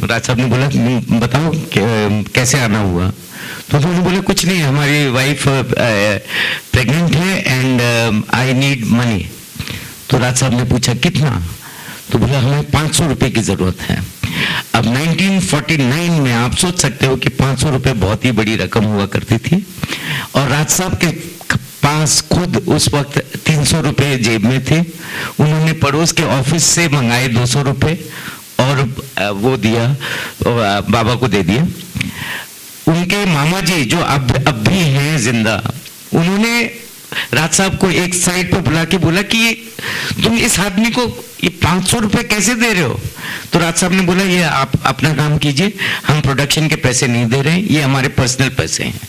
राज साहब ने बोला बताओ कैसे आना हुआ, तो उन्होंने बोला कुछ नहीं, हमारी वाइफ प्रेग्नेंट है एंड आई नीड मनी। तो राज साहब ने पूछा कितना, तो बोला हमें 500 रुपये की जरूरत है। अब 1949 में आप सोच सकते हो कि 500 रुपये बहुत ही बड़ी रकम हुआ करती थी, और राज साहब के पास खुद उस वक्त 300 रुपये जेब में थे। उन्होंने पड़ोस के ऑफिस से मंगाए 200 रुपये और वो दिया, बाबा को दे दिया। उनके मामा जी जो अब भी हैं जिंदा, उन्होंने राज साहब को एक साइड पर बुला के बोला कि तुम इस आदमी को ये 500 रुपये कैसे दे रहे हो। तो राज साहब ने बोला ये आप अपना काम कीजिए, हम प्रोडक्शन के पैसे नहीं दे रहे हैं, ये हमारे पर्सनल पैसे हैं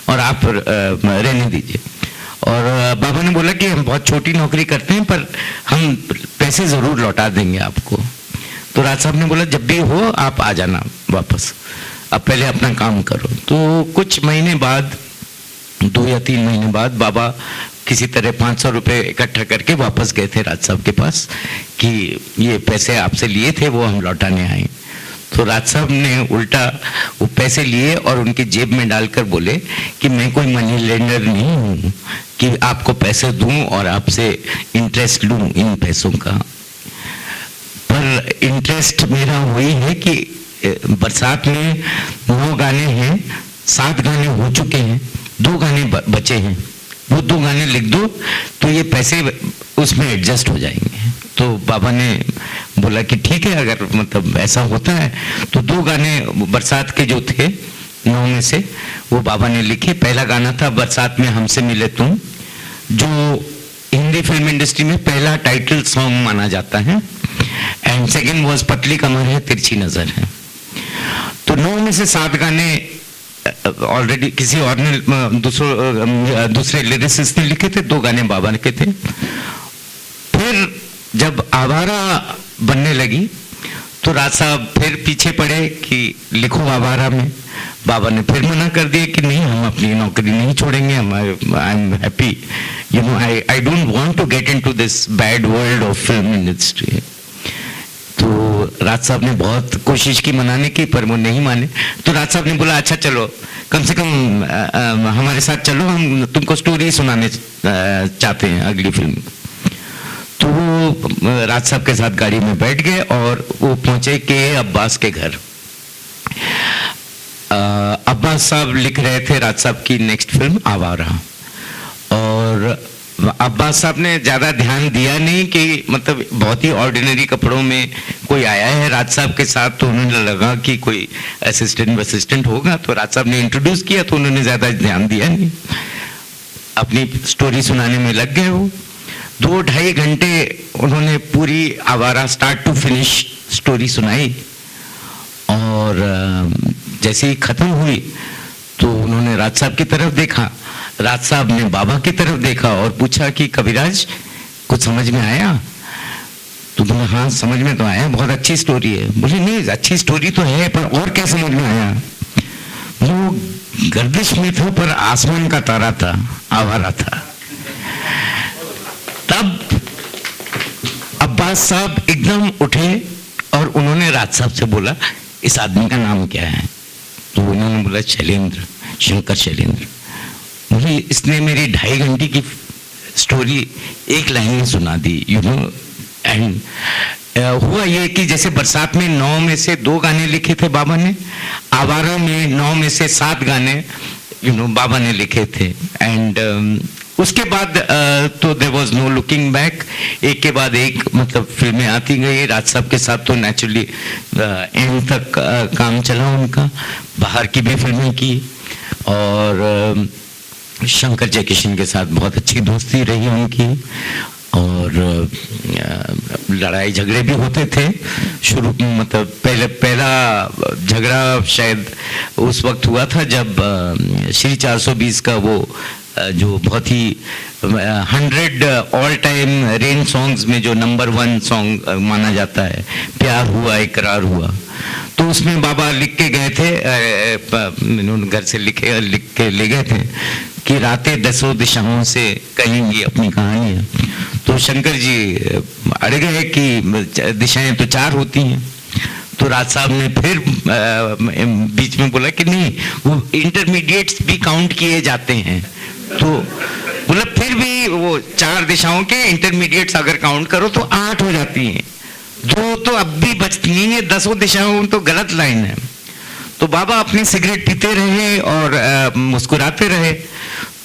और आप रहने दीजिए। और बाबा ने बोला कि हम बहुत छोटी नौकरी करते हैं पर हम पैसे जरूर लौटा देंगे आपको। तो राज साहब ने बोला जब भी हो आप आ जाना वापस, अब पहले अपना काम करो। तो कुछ महीने बाद, 2 या 3 महीने बाद, बाबा किसी तरह 500 रुपये इकट्ठा करके वापस गए थे राज साहब के पास कि ये पैसे आपसे लिए थे वो हम लौटाने आए। तो राज साहब ने उल्टा वो पैसे लिए और उनकी जेब में डालकर बोले कि मैं कोई मनी लेंडर नहीं हूँ कि आपको पैसे दूं और आपसे इंटरेस्ट लूं इन पैसों का। पर इंटरेस्ट मेरा वही है कि बरसात में 9 गाने हैं, 7 गाने हो चुके हैं, 2 गाने बचे हैं, वो 2 गाने लिख दो तो ये पैसे उसमें एडजस्ट हो जाएंगे। तो बाबा ने बोला कि ठीक है, अगर मतलब ऐसा होता है तो 2 गाने बरसात के जो थे 9 में से वो बाबा ने लिखे। पहला गाना था बरसात में हमसे मिले तुम, जो हिंदी फिल्म इंडस्ट्री में पहला टाइटल सॉन्ग माना जाता है, एंड सेकंड वाज पतली कमर है तिरछी नजर है। तो 9 में से 7 गाने ऑलरेडी किसी और ने दूसरे लिरिसिस्ट ने लिखे थे, 2 गाने बाबा के थे। फिर जब आवारा बनने लगी तो राज साहब फिर पीछे पड़े कि लिखो आवारा में। बाबा ने फिर मना कर दिया कि नहीं, हम अपनी नौकरी नहीं छोड़ेंगे, I am happy, you know, I don't want to get into this bad world of film industry. तो राज साहब ने बहुत कोशिश की मनाने की, पर वो नहीं माने। तो राज साहब ने बोला अच्छा चलो, कम से कम हमारे साथ चलो, हम तुमको स्टोरी सुनाने चाहते हैं अगली फिल्म। तो वो राज साहब के साथ गाड़ी में बैठ गए और वो पहुंचे के अब्बास के घर। अब्बास साहब लिख रहे थे राज साहब की नेक्स्ट फिल्म आवारा, और अब्बास साहब ने ज़्यादा ध्यान दिया नहीं कि मतलब बहुत ही ऑर्डिनरी कपड़ों में कोई आया है राज साहब के साथ, तो उन्होंने लगा कि कोई असिस्टेंट होगा। तो राज साहब ने इंट्रोड्यूस किया तो उन्होंने ज़्यादा ध्यान दिया नहीं, अपनी स्टोरी सुनाने में लग गए। वो 2-2.5 घंटे उन्होंने पूरी आवारा स्टार्ट टू फिनिश स्टोरी सुनाई, और जैसे ही ख़त्म हुई तो उन्होंने राज साहब की तरफ देखा, राज साहब ने बाबा की तरफ देखा और पूछा कि कविराज कुछ समझ में आया? तो बोला हाँ समझ में तो आया, बहुत अच्छी स्टोरी है। बोले नहीं, अच्छी स्टोरी तो है पर और क्या समझ में आया? वो गर्दिश में था पर आसमान का तारा था, आवारा था। तब अब्बास साहब एकदम उठे और उन्होंने राज साहब से बोला इस आदमी का नाम क्या है? तो उन्होंने बोला शैलेंद्र, शंकर शैलेंद्र। मुझे इसने मेरी 2.5 घंटे की स्टोरी एक लाइन में सुना दी, यू नो। एंड हुआ ये कि जैसे बरसात में 9 में से 2 गाने लिखे थे बाबा ने, आवारा में 9 में से 7 गाने यू नो बाबा ने लिखे थे। एंड उसके बाद तो there was no looking back, एक के बाद एक मतलब फिल्में आती गई। राज साहब के साथ तो नेचुरली एंड तक काम चला उनका, बाहर की भी फिल्में की, और शंकर जयकिशन के साथ बहुत अच्छी दोस्ती रही उनकी, और लड़ाई झगड़े भी होते थे शुरू, मतलब पहला झगड़ा शायद उस वक्त हुआ था जब श्री 420 का वो जो बहुत ही 100 ऑल टाइम रेन सॉन्ग्स में जो नंबर 1 सॉन्ग माना जाता है, प्यार हुआ इकरार हुआ, तो उसमें बाबा लिख के गए थे, उन्होंने घर से लिख के ले गए थे कि रातें दसों दिशाओं से कहेंगी अपनी कहानियाँ। तो शंकर जी अड़ गए कि दिशाएं तो 4 होती हैं। तो राज साहब ने फिर बीच में बोला कि नहीं, वो इंटरमीडिएट्स भी काउंट किए जाते हैं। तो बोला फिर भी वो 4 दिशाओं के इंटरमीडिएट्स अगर काउंट करो तो 8 हो जाती हैं, 2 तो अब भी बचती हैं, ये 10 दिशाओं तो गलत लाइन है। तो बाबा अपनी सिगरेट पीते रहे और मुस्कुराते रहे।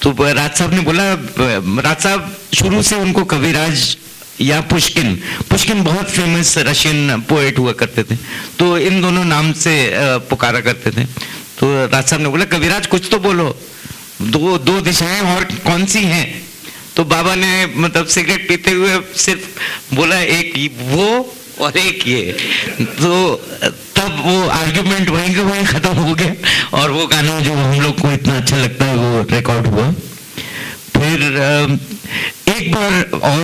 तो राज साहब ने बोला, राज साहब शुरू से उनको कविराज या पुष्किन बहुत फेमस रशियन पोएट हुआ करते थे, तो इन दोनों नाम से पुकारा करते थे। तो राज साहब ने बोला, कविराज कुछ तो बोलो, 2 दिशाएं और कौन सी हैं? तो बाबा ने मतलब सिगरेट पीते हुए सिर्फ बोला, एक वो और एक ये। तो तब वो आर्ग्यूमेंट वहीं के वहीं खत्म हो गया और वो गाना जो हम लोग को इतना अच्छा लगता है वो रिकॉर्ड हुआ। फिर एक बार और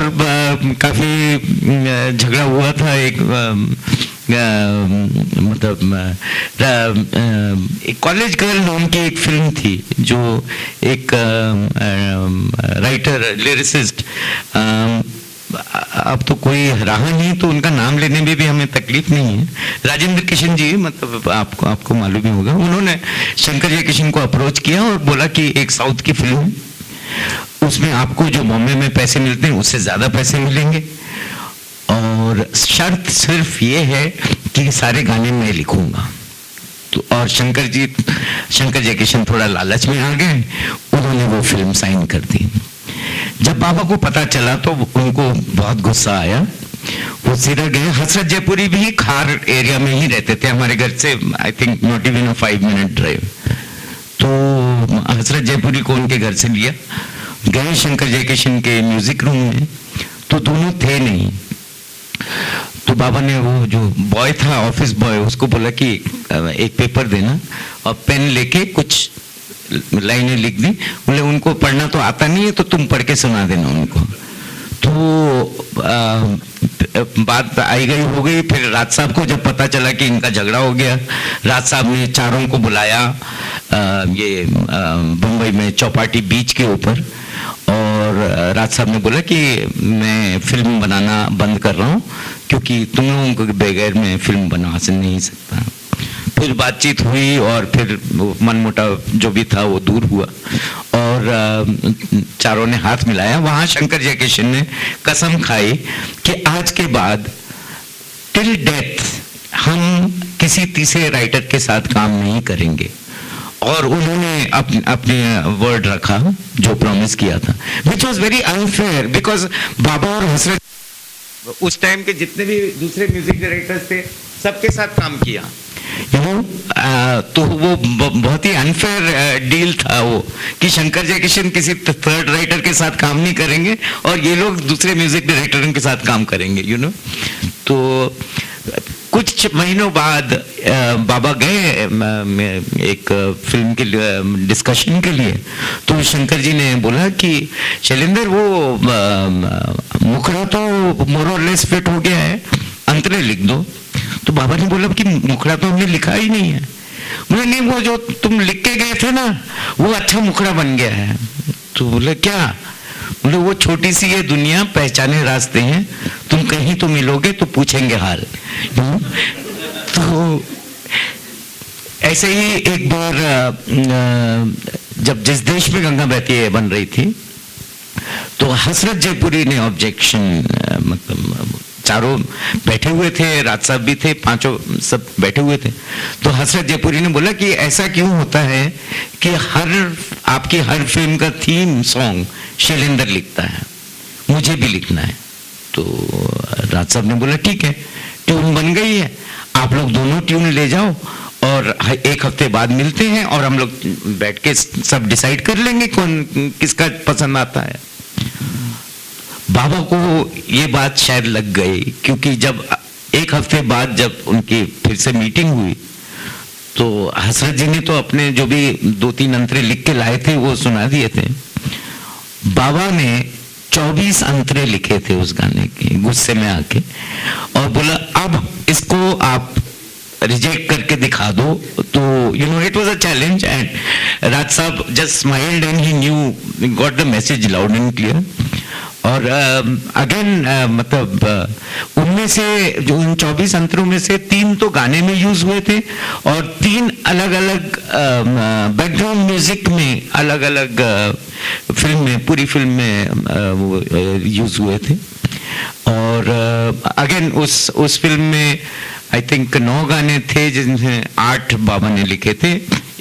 काफी झगड़ा हुआ था, एक मतलब एक कॉलेज गर्ल नाम की एक फिल्म थी, जो एक राइटर लिरिसिस्ट, अब तो कोई रहा नहीं तो उनका नाम लेने में भी हमें तकलीफ नहीं है, राजेंद्र किशन जी, मतलब आपको मालूम ही होगा, उन्होंने शंकर जयकिशन को अप्रोच किया और बोला कि एक साउथ की फिल्म है, उसमें आपको जो बॉम्बे में पैसे मिलते हैं उससे ज्यादा पैसे मिलेंगे और शर्त सिर्फ ये है कि सारे गाने मैं लिखूंगा। तो और शंकर जयकिशन थोड़ा लालच में आ गए, उन्होंने वो फिल्म साइन कर दी। जब बाबा को पता चला तो उनको बहुत गुस्सा आया, वो सीधा गए। हसरत जयपुरी भी खार एरिया में ही रहते थे हमारे घर से, I think not even 5 minute drive. तो हसरत जयपुरी को उनके घर से लिया, गए शंकर जयकिशन के म्यूजिक रूम में, तो दोनों थे नहीं। तो बाबा ने वो जो बॉय था, ऑफिस बॉय, उसको बोला कि एक पेपर देना और पेन लेके कुछ लाइनें लिख दी। बोले उनको पढ़ना तो आता नहीं है तो तुम पढ़ के सुना देना उनको। तो बात आई गई हो गई। फिर राज साहब को जब पता चला कि इनका झगड़ा हो गया, राज साहब ने चारों को बुलाया ये बम्बई में चौपाटी बीच के ऊपर, और राज साहब ने बोला कि मैं फिल्म बनाना बंद कर रहा हूँ क्योंकि तुम लोगों को बगैर मैं फिल्म बना नहीं सकता। फिर बातचीत हुई और फिर मनमुटाव जो भी था वो दूर हुआ और चारों ने हाथ मिलाया। वहां शंकर जयकिशन ने कसम खाई कि आज के बाद टिल डेथ हम किसी तीसरे राइटर के साथ काम नहीं करेंगे, और उन्होंने अपने वर्ड रखा जो प्रॉमिस किया था, which was very unfair because Baba और हसरत उस टाइम के जितने भी दूसरे म्यूजिक डायरेक्टर्स थे सबके साथ काम किया, तो वो बहुत ही अनफेयर डील था वो कि शंकर जयकिशन किसी थर्ड राइटर के साथ काम नहीं करेंगे और ये लोग दूसरे म्यूजिक डायरेक्टरों के साथ काम करेंगे, तो कुछ महीनों बाद बाबा गए एक फिल्म के डिस्कशन के लिए, तो शंकर जी ने बोला कि शैलेंद्र वो मुखड़ा तो मोर और लेस फिट हो गया है, अंतरे लिख दो। तो बाबा ने बोला कि मुखड़ा तो हमने लिखा ही नहीं है। बोले नहीं, वो जो तुम लिख के गए थे ना वो अच्छा मुखड़ा बन गया है। तो बोले क्या? बोले वो छोटी सी ये दुनिया पहचाने रास्ते हैं, तुम कहीं तो मिलोगे तो पूछेंगे हाल। तो ऐसे ही एक बार जब जिस देश में गंगा बहती है बन रही थी, तो हसरत जयपुरी ने ऑब्जेक्शन, मतलब चारों बैठे हुए थे, राज साहब भी थे, पांचों सब बैठे हुए थे। तो हसरत जयपुरी ने बोला कि ऐसा क्यों होता है कि आपकी हर फिल्म का थीम सॉन्ग शैलेंद्र लिखता है, मुझे भी लिखना है। तो राज साहब ने बोला ठीक है, ट्यून बन गई है, आप लोग दोनों ट्यून ले जाओ और 1 हफ्ते बाद मिलते हैं और हम लोग बैठ के सब डिसाइड कर लेंगे कौन किसका पसंद आता है। बाबा को ये बात शायद लग गई, क्योंकि जब 1 हफ्ते बाद जब उनकी फिर से मीटिंग हुई तो हसरत जी ने तो अपने जो भी 2-3 अंतरे लिख के लाए थे वो सुना दिए थे। बाबा ने 24 अंतरे लिखे थे उस गाने के, गुस्से में आके, और बोला अब इसको आप रिजेक्ट करके दिखा दो। तो you know it was a challenge and Raj sahab just smiled and he knew, got the message loud and clear. और अगेन मतलब उनमें से जो उन 24 अंतरों में से 3 तो गाने में यूज हुए थे और 3 अलग अलग बैकग्राउंड म्यूजिक में अलग अलग फिल्म में, पूरी फिल्म में वो यूज हुए थे। और अगेन उस फिल्म में आई थिंक 9 गाने थे जिनमें 8 बाबा ने लिखे थे,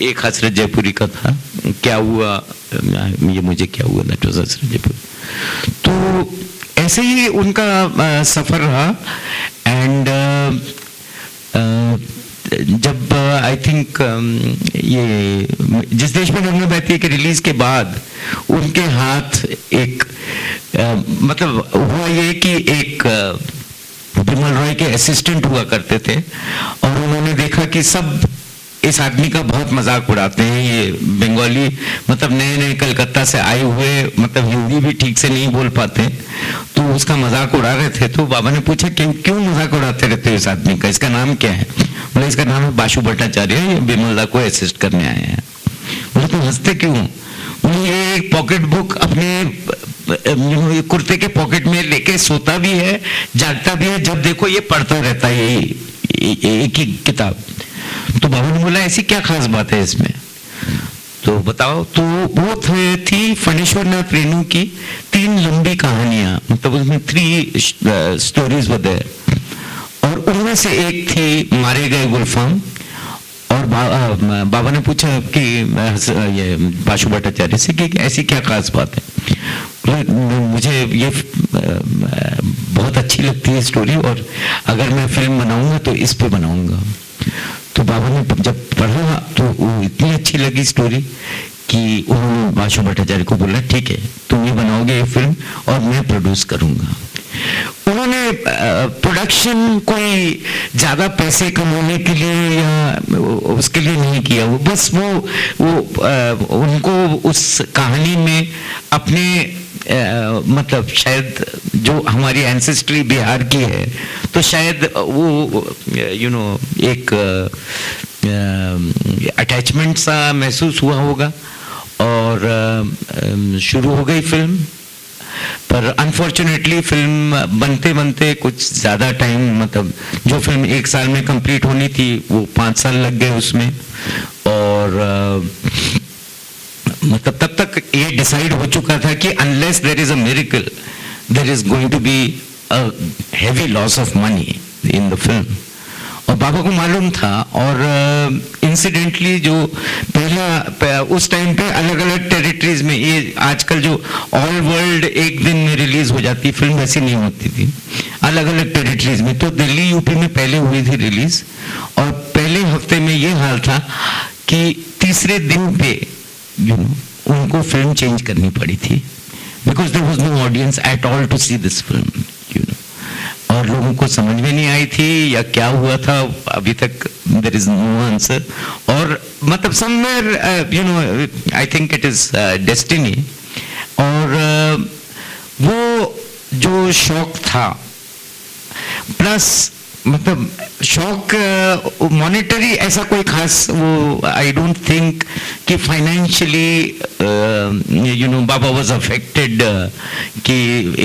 एक हसरत जयपुरी का था, क्या हुआ ये मुझे क्या हुआ, दैट वाज हसरत जयपुरी। तो ऐसे ही उनका सफर रहा। एंड जब आई थिंक ये जिस देश में नगमा बहती है के रिलीज के बाद उनके हाथ एक मतलब हुआ ये कि एक बिमल रॉय के असिस्टेंट हुआ करते थे और उन्होंने देखा कि सब इस आदमी का बहुत मजाक उड़ाते हैं, ये बंगाली मतलब नए नए कलकत्ता से आए हुए, मतलब हिंदी भी ठीक से नहीं बोल पाते, तो उसका मजाक उड़ा रहे थे। तो बाबा ने पूछा क्यों मजाक उड़ाते रहते हो इस आदमी का, इसका नाम क्या है? बोले इसका नाम है बासु भट्टाचार्य, ये बिमलदा को असिस्ट करने आए हैं। बोले तो हंसते क्यों? बोले ये एक पॉकेट बुक अपने कुर्ते के पॉकेट में लेके सोता भी है, जागता भी है, जब देखो ये पढ़ता रहता है एक ही किताब। तो बाबा ने बोला ऐसी क्या खास बात है इसमें, तो बताओ। तो वो थी फणेश्वर नाथ रेणु की 3 लंबी कहानियां, मतलब उसमें 3 स्टोरीज वर देयर, और उनमें से एक थी मारे गए गुलफाम। और बाबा ने पूछा कि ये बासु भट्टाचार्य से कि ऐसी क्या खास बात है। मुझे ये बहुत अच्छी लगती है स्टोरी और अगर मैं फिल्म बनाऊंगा तो इस पे बनाऊंगा। तो बाबा ने जब पढ़ा तो वो इतनी अच्छी लगी स्टोरी कि उन्होंने बासु भट्टाचार्य को बोला ठीक है तुम ये बनाओगे ये फिल्म और मैं प्रोड्यूस करूंगा। उन्होंने प्रोडक्शन कोई ज्यादा पैसे कमाने के लिए या उसके लिए नहीं किया, वो बस वो उनको उस कहानी में अपने मतलब शायद जो हमारी एंसेस्ट्री बिहार की है तो शायद वो एक अटैचमेंट सा महसूस हुआ होगा और शुरू हो गई फिल्म। पर अनफॉर्चुनेटली फिल्म बनते बनते कुछ ज़्यादा टाइम, मतलब जो फिल्म 1 साल में कंप्लीट होनी थी वो 5 साल लग गए उसमें। और मतलब तब तक ये डिसाइड हो चुका था कि unless there is a miracle there is going to be a heavy loss of money in the film. और बाबा को मालूम था। और इंसिडेंटली जो पहला उस टाइम पे अलग अलग टेरिटरीज में, ये आजकल जो ऑल वर्ल्ड एक दिन में रिलीज हो जाती फिल्म वैसी नहीं होती थी, अलग अलग टेरिटरीज में। तो दिल्ली यूपी में पहले हुई थी रिलीज और पहले हफ्ते में ये हाल था कि तीसरे दिन पे उनको फिल्म चेंज करनी पड़ी थी because there was no audience at all to see this film, और लोगों को समझ में नहीं आई थी या क्या हुआ था अभी तक देयर इज नो आंसर। और मतलब somewhere I think it is destiny. और वो जो शौक था प्लस मतलब शौक मॉनेटरी ऐसा कोई खास वो आई डोंट थिंक कि फाइनेंशियली बाबा वाज अफेक्टेड कि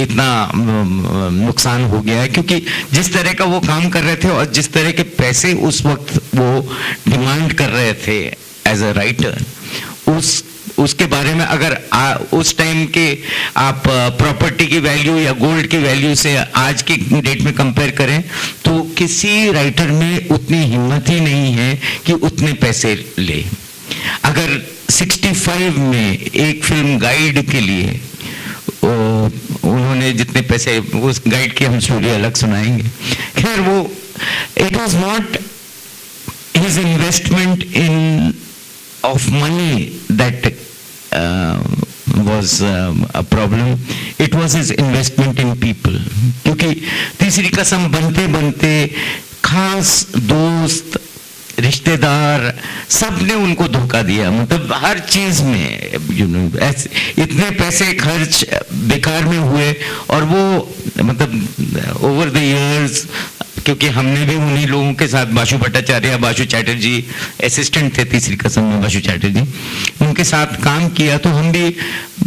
इतना नुकसान हो गया है, क्योंकि जिस तरह का वो काम कर रहे थे और जिस तरह के पैसे उस वक्त वो डिमांड कर रहे थे एज अ राइटर, उसके बारे में अगर उस टाइम के आप प्रॉपर्टी की वैल्यू या गोल्ड की वैल्यू से आज की डेट में कंपेयर करें तो किसी राइटर में उतनी हिम्मत ही नहीं है कि उतने पैसे ले। अगर 65 में एक फिल्म गाइड के लिए उन्होंने जितने पैसे, उस गाइड की हम स्टोरी अलग सुनाएंगे। खैर वो it was not his investment in of money that was a problem, it was his investment in people। क्योंकि तीसरी कसम बनते बनते खास दोस्त रिश्तेदार, सब ने उनको धोखा दिया, मतलब हर चीज में, ऐसे इतने पैसे खर्च बेकार में हुए। और वो मतलब ओवर द इयर्स, क्योंकि हमने भी उन्हीं लोगों के साथ, बासु भट्टाचार्य, बासु चैटर्जी असिस्टेंट थे तीसरी कसम में, बासु चैटर्जी, उनके साथ काम किया, तो हम भी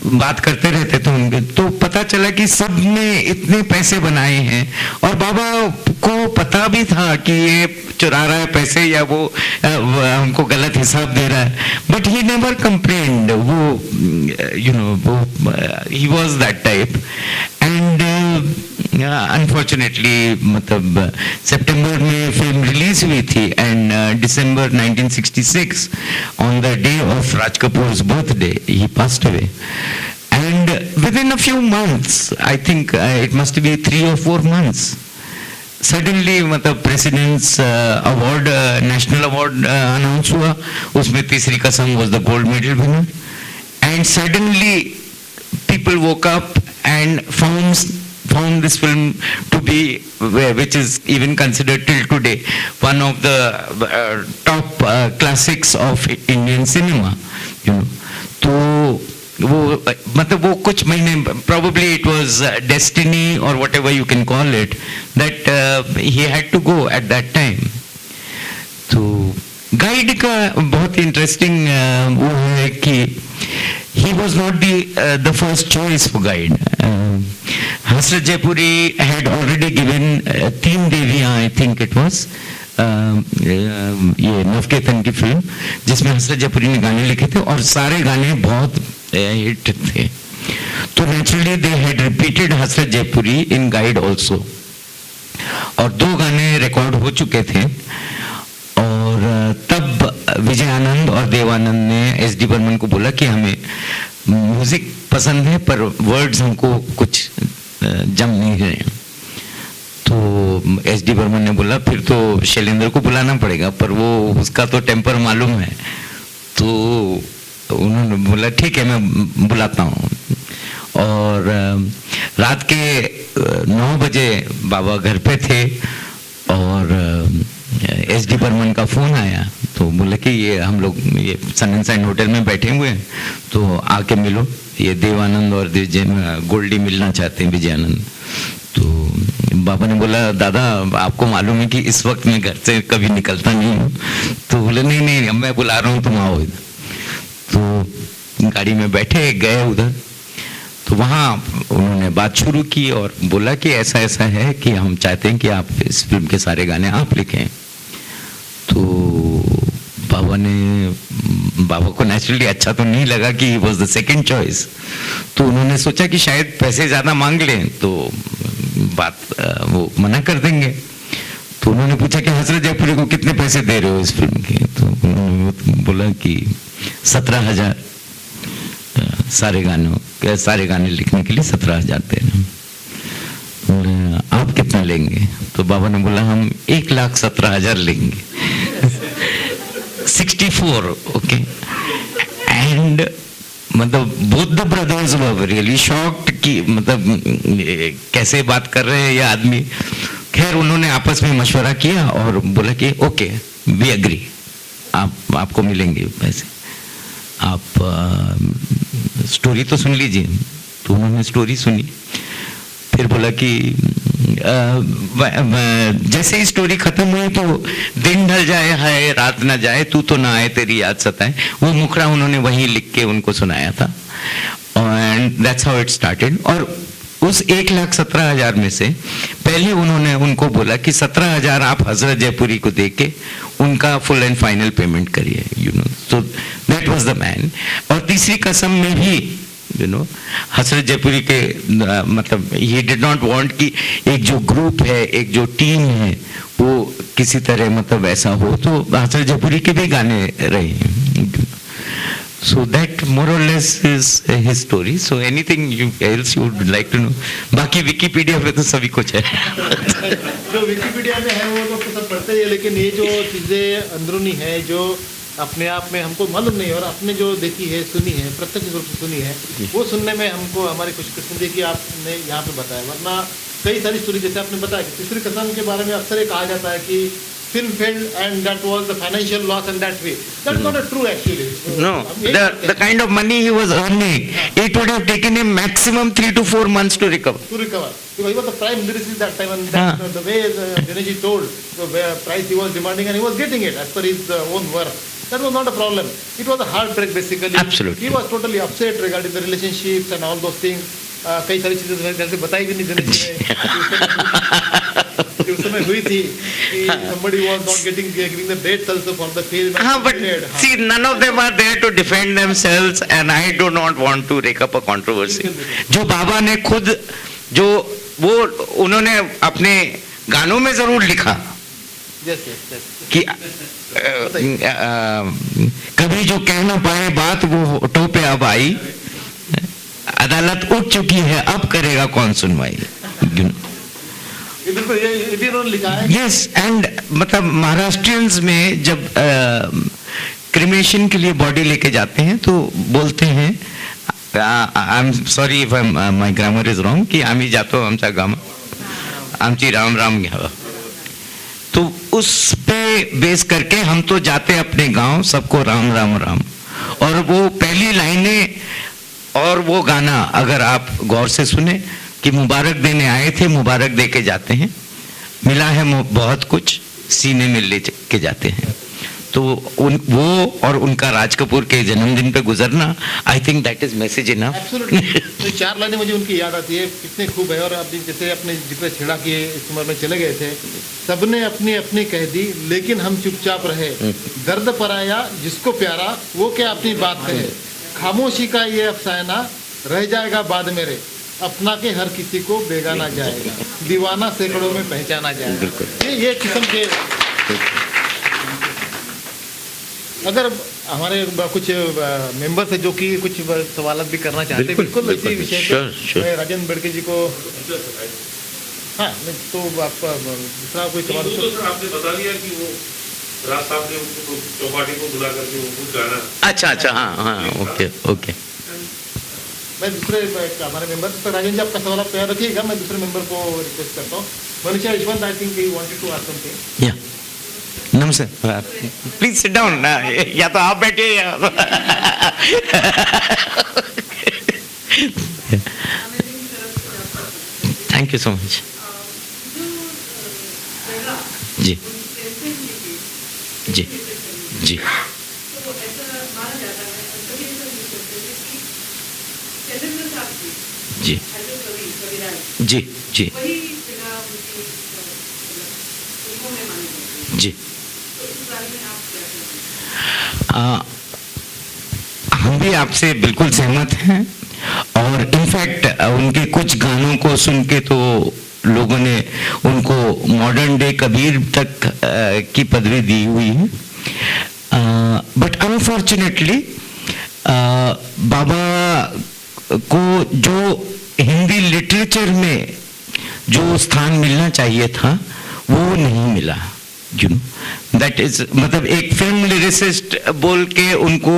बात करते रहते थे उनके। तो पता चला कि सब ने इतने पैसे बनाए हैं, और बाबा को पता भी था कि ये चुरा रहा है पैसे, या वो हमको गलत हिसाब दे रहा है, बट ही नेवर कंप्लेन्ड। वो he was that type. And unfortunately मतलब सितंबर में फिल्म रिलीज हुई थी, and December 1966 on the day of Raj Kapoor's birthday he passed away. And with in a few months, I think it must be 3 or 4 months, suddenly मतलब president's award, national award announce हुआ, उसमें Teesri Kasam was the gold medal winner. And suddenly people woke up and found this film to be, which is even considered till today one of the top classics of Indian cinema, तो वो मतलब वो कुछ महीने, probably it was destiny or whatever you can call it, that he had to go at that time. तो guide का बहुत interesting वो है कि he was not the first choice for guide. Hasrat Jaipuri had already given Teen Deviyan, I think it was, ये नवकेतन की film, जिसमें हसरत जयपुरी ने गाने लिखे थे, और सारे गाने बहुत हिट थे। तो naturally they had repeated Hasrat Jaipuri in guide also, और 2 गाने रिकॉर्ड हो चुके थे। और तब विजय आनंद और देवानंद ने एस डी बर्मन को बोला कि हमें म्यूजिक पसंद है, पर वर्ड्स हमको कुछ जम नहीं रहे। तो एस डी बर्मन ने बोला फिर तो शैलेंद्र को बुलाना पड़ेगा, पर वो उसका तो टेम्पर मालूम है। तो उन्होंने बोला ठीक है, मैं बुलाता हूँ। और रात के 9 बजे बाबा घर पे थे, और एस डी बर्मन का फोन आया, तो बोले कि ये हम लोग ये सन एंड साइन होटल में बैठे हुए हैं, तो आके मिलो, ये देवानंद और गोल्डी मिलना चाहते हैं, विजयानंद। तो बाबा ने बोला दादा आपको मालूम है कि इस वक्त मैं घर से कभी निकलता नहीं हूँ। तो बोले नहीं नहीं मैं बुला रहा हूँ, तुम आओ इधर। तो गाड़ी में बैठे गए उधर, तो वहाँ उन्होंने बात शुरू की और बोला कि ऐसा ऐसा है कि हम चाहते हैं कि आप इस फिल्म के सारे गाने आप लिखें। तो बाबा को नेचुरली अच्छा तो नहीं लगा कि वॉज द सेकेंड चॉइस। तो उन्होंने सोचा कि शायद पैसे ज़्यादा मांग लें तो बात वो मना कर देंगे। तो उन्होंने पूछा कि हसरत जयपुरी को कितने पैसे दे रहे हो इस फिल्म के? तो उन्होंने बोला कि 17,000 सारे गाने लिखने के लिए 17,000 दे रहे हैं। आप कितना लेंगे? तो बाबा ने बोला हम 1,17,000 लेंगे। 64 ओके। एंड मतलब both the brothers were really shocked कि मतलब कैसे बात कर रहे हैं ये आदमी। खैर उन्होंने आपस में मशवरा किया और बोला कि ओके वी एग्री, आपको मिलेंगे पैसे, आप स्टोरी तो सुन लीजिए। तो उन्होंने स्टोरी सुनी, फिर बोला कि जैसे ही स्टोरी खत्म हुई तो दिन ढल जाए हाय रात ना जाए, तू तो ना आए तेरी याद सताए, वो मुखड़ा उन्होंने वहीं लिख के उनको सुनाया था। And that's how it started. और उस 1,17,000 में से पहले उन्होंने उनको बोला कि 17,000 आप हजरत जयपुरी को दे के उनका फुल एंड फाइनल पेमेंट करिए, you know. So that was the man. और तीसरी कसम में भी यू नो हसरत जयपुरी के मतलब ही डिड नॉट वांट कि एक जो ग्रुप है, एक जो टीम है वो किसी तरह मतलब ऐसा हो, तो हसरत जयपुरी के भी गाने रहे। So that more or less is his story. So anything else you would like to know? बाकी विकिपीडिया पे तो सभी कुछ है। जो विकिपीडिया में है वो तो सब पढ़ते ही, लेकिन ये जो चीज़ें अंदरूनी है जो अपने आप में हमको मालूम नहीं और आपने जो देखी है सुनी है प्रत्यक्ष रूप से सुनी है, वो सुनने में हमको हमारी खुशकिस्मती की आपने यहाँ पे बताया। वरना कई सारी स्टोरी जैसे आपने बताया कि तीसरी कसम के बारे में अक्सर ये कहा जाता है कि film failed and that was the financial loss and that way. That's not a true actually. No, the kind of money he was earning, it would have taken him maximum 3 to 4 months to recover. Because he was the prime lyricist that time, and that, the way Dinesh told, the price he was demanding, and he was getting it as per his own work. That was not a problem. It was a heartbreak basically. Absolutely. He was totally upset regarding the relationships and all those things. कई सारी चीजें घर से बताई भी नहीं दिनेश ने उस समय हुई थी कि somebody was not giving the dates also for the film. But see, none of them are there to defend themselves, and I do not want to rake up a controversy. जो बाबा ने खुद जो वो उन्होंने अपने गानों में जरूर लिखा कि कभी जो कह ना पाए बात वो होठों पे अब आई, अदालत उठ चुकी है, अब करेगा कौन सुनवाई. यस, एंड मतलब महाराष्ट्रियंस में जब क्रिमेशन के लिए बॉडी लेके जाते हैं तो बोलते हैं, I am sorry if my grammar is wrong, कि आम्ही जातो आमचा गाम आमची राम राम घ्यावा. तो उस पे बेस करके हम तो जाते अपने गांव, सबको राम राम राम. और वो पहली लाइनें और वो गाना अगर आप गौर से सुने कि मुबारक देने आए थे, मुबारक दे के जाते हैं, मिला है बहुत कुछ, सीने में ले के जाते हैं. तो वो और उनका राज कपूर के जन्मदिन पे गुजरना, I think that is message enough. Absolutely. 4 लाइनें मुझे उनकी याद आती है, कितने खूब है. और आप जैसे अपने जिक्र छेड़ा किए, इस उम्र में चले गए थे, सबने अपनी अपनी कह दी लेकिन हम चुपचाप रहे, दर्द पराया जिसको प्यारा वो क्या अपनी बात कहे, खामोशी का ये अफसाना रह जाएगा बाद मेरे, अपना के हर किसी को बेगाना जाएगा, दीवाना सैकड़ों में पहचाना जाएगा. ये किस्म के अगर हमारे कुछ मेंबर्स है जो कि कुछ सवाल भी करना चाहते हैं बिल्कुल इसी विषय पे राजेंद्र बेड़के जी को. हाँ, तो आप दूसरा कोई सवाल. आपने बता दिया कि वो राज साहब ने उनको चौपाटी को बुला करके वो गाना. अच्छा, हाँ, ओके. मैं दूसरे हमारे मेंबर तो राजेंद्र जी आपका सवाल आप तैयार रखिएगा. मैं दूसरे मेंबर को रिक्वेस्ट करता हूँ. Manisha Yashwant, I think he wanted to ask something. या नमस्ते, प्लीज सिट डाउन. या तो आप बैठिए या थैंक यू सो मच. जी जी जी जी जी जी जी. हम भी आपसे बिल्कुल सहमत हैं, और इनफैक्ट उनके कुछ गानों को सुन के तो लोगों ने उनको मॉडर्न डे कबीर तक की पदवी दी हुई है. बट अनफॉर्चुनेटली बाबा को जो हिंदी लिटरेचर में जो स्थान मिलना चाहिए था वो नहीं मिला. यू नो दैट इज, मतलब एक फिल्म लिरिसिस्ट बोल के उनको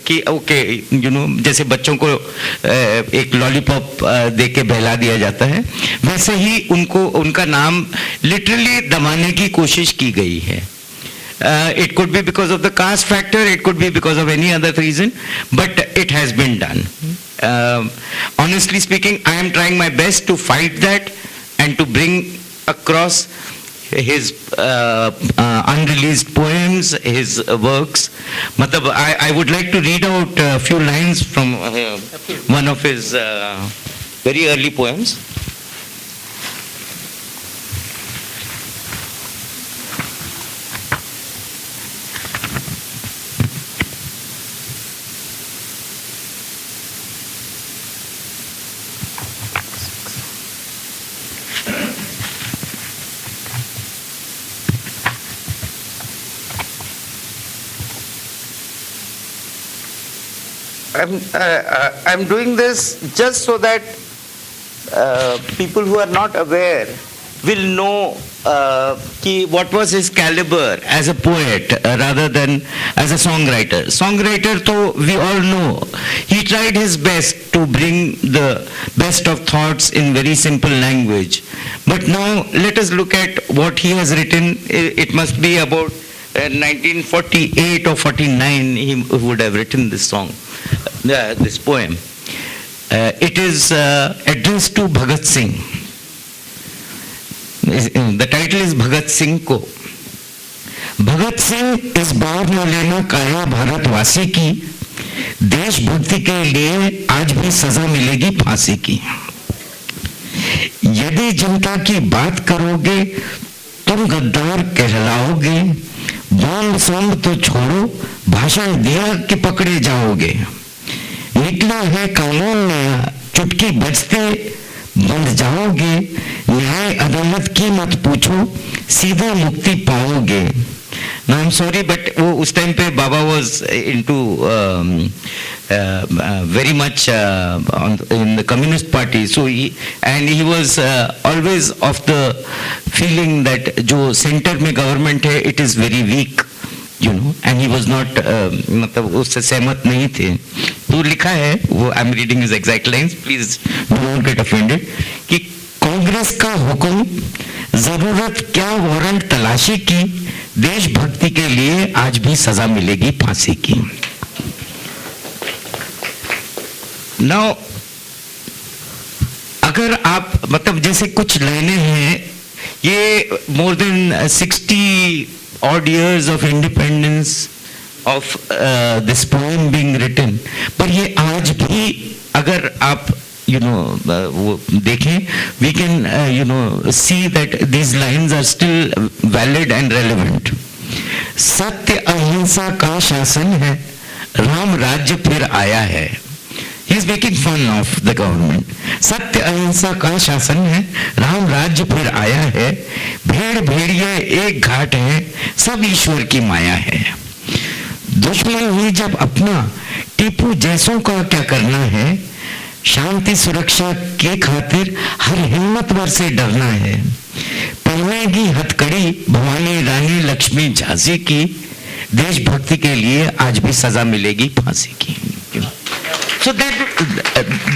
कि ओके, यू नो जैसे बच्चों को एक लॉलीपॉप दे के बहला दिया जाता है, वैसे ही उनको उनका नाम लिटरली दबाने की कोशिश की गई है. It could be because of the caste factor, it could be because of any other reason, but it has been done. Honestly speaking, I am trying my best to fight that and to bring across his unreleased poems, his works. Matlab, I would like to read out a few lines from one of his very early poems. I'm doing this just so that people who are not aware will know what was his caliber as a poet rather than as a songwriter. Songwriter, though, we all know, he tried his best to bring the best of thoughts in very simple language. But now let us look at what he has written. It must be about 1948 or 49 he would have written this song, this poem. It is addressed to Bhagat Singh. The title is Bhagat Singh को. भगत सिंह इस बार न लेना काया भारतवासी की, देशभक्ति के लिए आज भी सजा मिलेगी फांसी की. यदि जनता की बात करोगे तुम गद्दार कहलाओगे, बॉम्ब सॉम्ब तो छोड़ो, भाषण दिया कि पकड़े जाओगे. निकला है कानून नया, चुटकी बजते बंध जाओगे, न्याय अदालत की मत पूछो, सीधा मुक्ति पाओगे. Now I'm sorry, but वो उस टाइम पे बाबा was into very much in the Communist Party, so he was always of the feeling that जो center में government है, it is very weak, you know, and he was not मतलब उससे सहमत नहीं थे. तो लिखा है वो, I'm reading his exact lines, please do not get offended, कि कांग्रेस का हुक्म, जरूरत क्या वारंट तलाशी की, देशभक्ति के लिए आज भी सजा मिलेगी फांसी की. Now, अगर आप मतलब जैसे कुछ लाइनें हैं, ये more than 60 odd years of independence of this poem being written, पर ये आज भी अगर आप वो देखें, we can see that these lines are still valid and relevant. सत्य अहिंसा का शासन है, राम राज्य फिर आया है. He is making fun of the government. सत्य अहिंसा का शासन है, राम राज्य फिर आया है, भेड़ भेड़िया एक घाट है, सब ईश्वर की माया है. दुश्मन ही जब अपना, टीपू जैसों का क्या करना है, शांति सुरक्षा के खातिर हर हिम्मतवर से डरना है. पहनेगी हथकड़ी भवानी रानी लक्ष्मी झांसी की, देशभक्ति के लिए आज भी सजा मिलेगी फांसी की. So that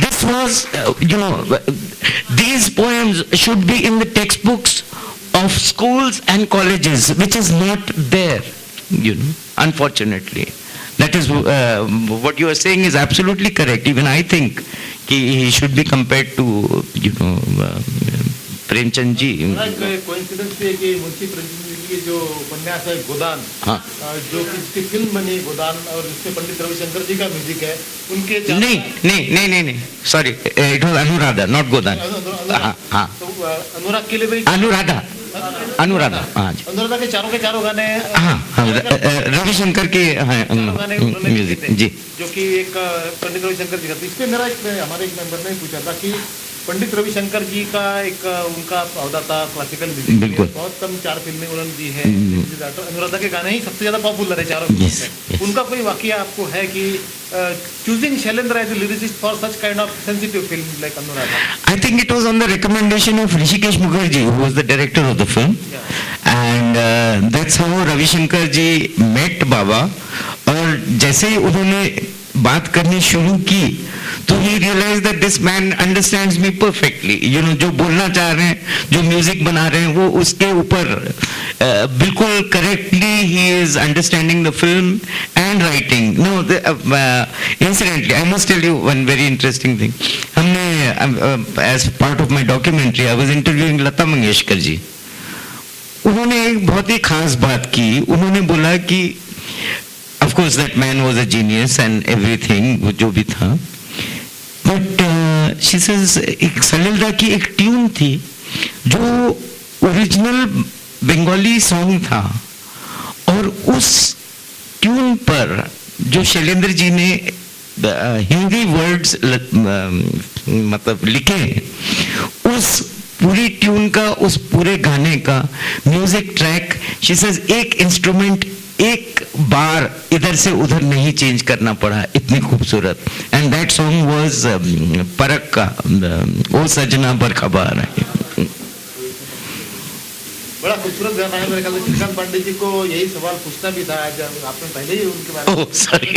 this was, these poems should be in the textbooks of schools and colleges, which is not there, unfortunately. That is what you are saying is absolutely correct. Even I think he should be compared to, Premchand ji. Coincidence है कि मुंशी प्रेमचंद जी की जो उपन्यास है गोदान, जो कि film बनी गोदान और जिसमें पंडित रविशंकर जी का म्यूजिक है, उनके नहीं sorry, it was Anuradha, not Godan. हाँ, अनुराग के लिए भी अनुराधा के चारों गाने, हाँ रविशंकर के म्यूजिक जी, जो कि एक पंडित रविशंकर जी का. इस पे मेरा हमारे एक मेंबर ने पूछा था कि पंडित रविशंकर जी का एक उनका अवदाता क्लासिकल म्यूजिक, बिल्कुल बहुत कम 4 फिल्में उन्होंने दी है. अनुराधा के गाने ही सबसे ज्यादा पॉपुलर है चारों में. उनका कोई वाकया आपको है कि choosing Shailendra as a lyricist for such kind of sensitive film like Anuradha? I think it was on the recommendation of Hrishikesh Mukherjee, who was the director of the film, and that's how Ravi Shankar ji met Baba. और जैसे ही उन्होंने बात करनी शुरू की, तो he realized that this man understands me perfectly. जो बोलना चाह रहे हैं, जो म्यूजिक बना रहे हैं, वो उसके ऊपर बिल्कुल correctly he is understanding the film and writing. No, incidentally, I must tell you one very interesting thing. हमने as part of my documentary, I was interviewing Lata Mangeshkar जी. उन्होंने एक बहुत ही खास बात की. उन्होंने बोला कि of course that man was a genius and everything, वो जो भी था, but she says एक सलिल्डा की एक ट्यून थी जो ओरिजिनल बंगाली सॉन्ग था, और उस ट्यून पर जो शैलेंद्र जी ने हिंदी वर्ड्स मतलब लिखे, उस पूरी ट्यून का, उस पूरे गाने का म्यूजिक ट्रैक, शी सेज एक इंस्ट्रूमेंट एक बार इधर से उधर नहीं चेंज करना पड़ा, इतनी खूबसूरत. एंड दैट सॉन्ग वाज परक का ओ सजना बरखबार. बड़ा खूबसूरत गाना है। मेरे ख्याल से श्रीकांत पांडे जी को यही सवाल पूछना भी था, जब आपने पहले ही उनके बारे में सॉरी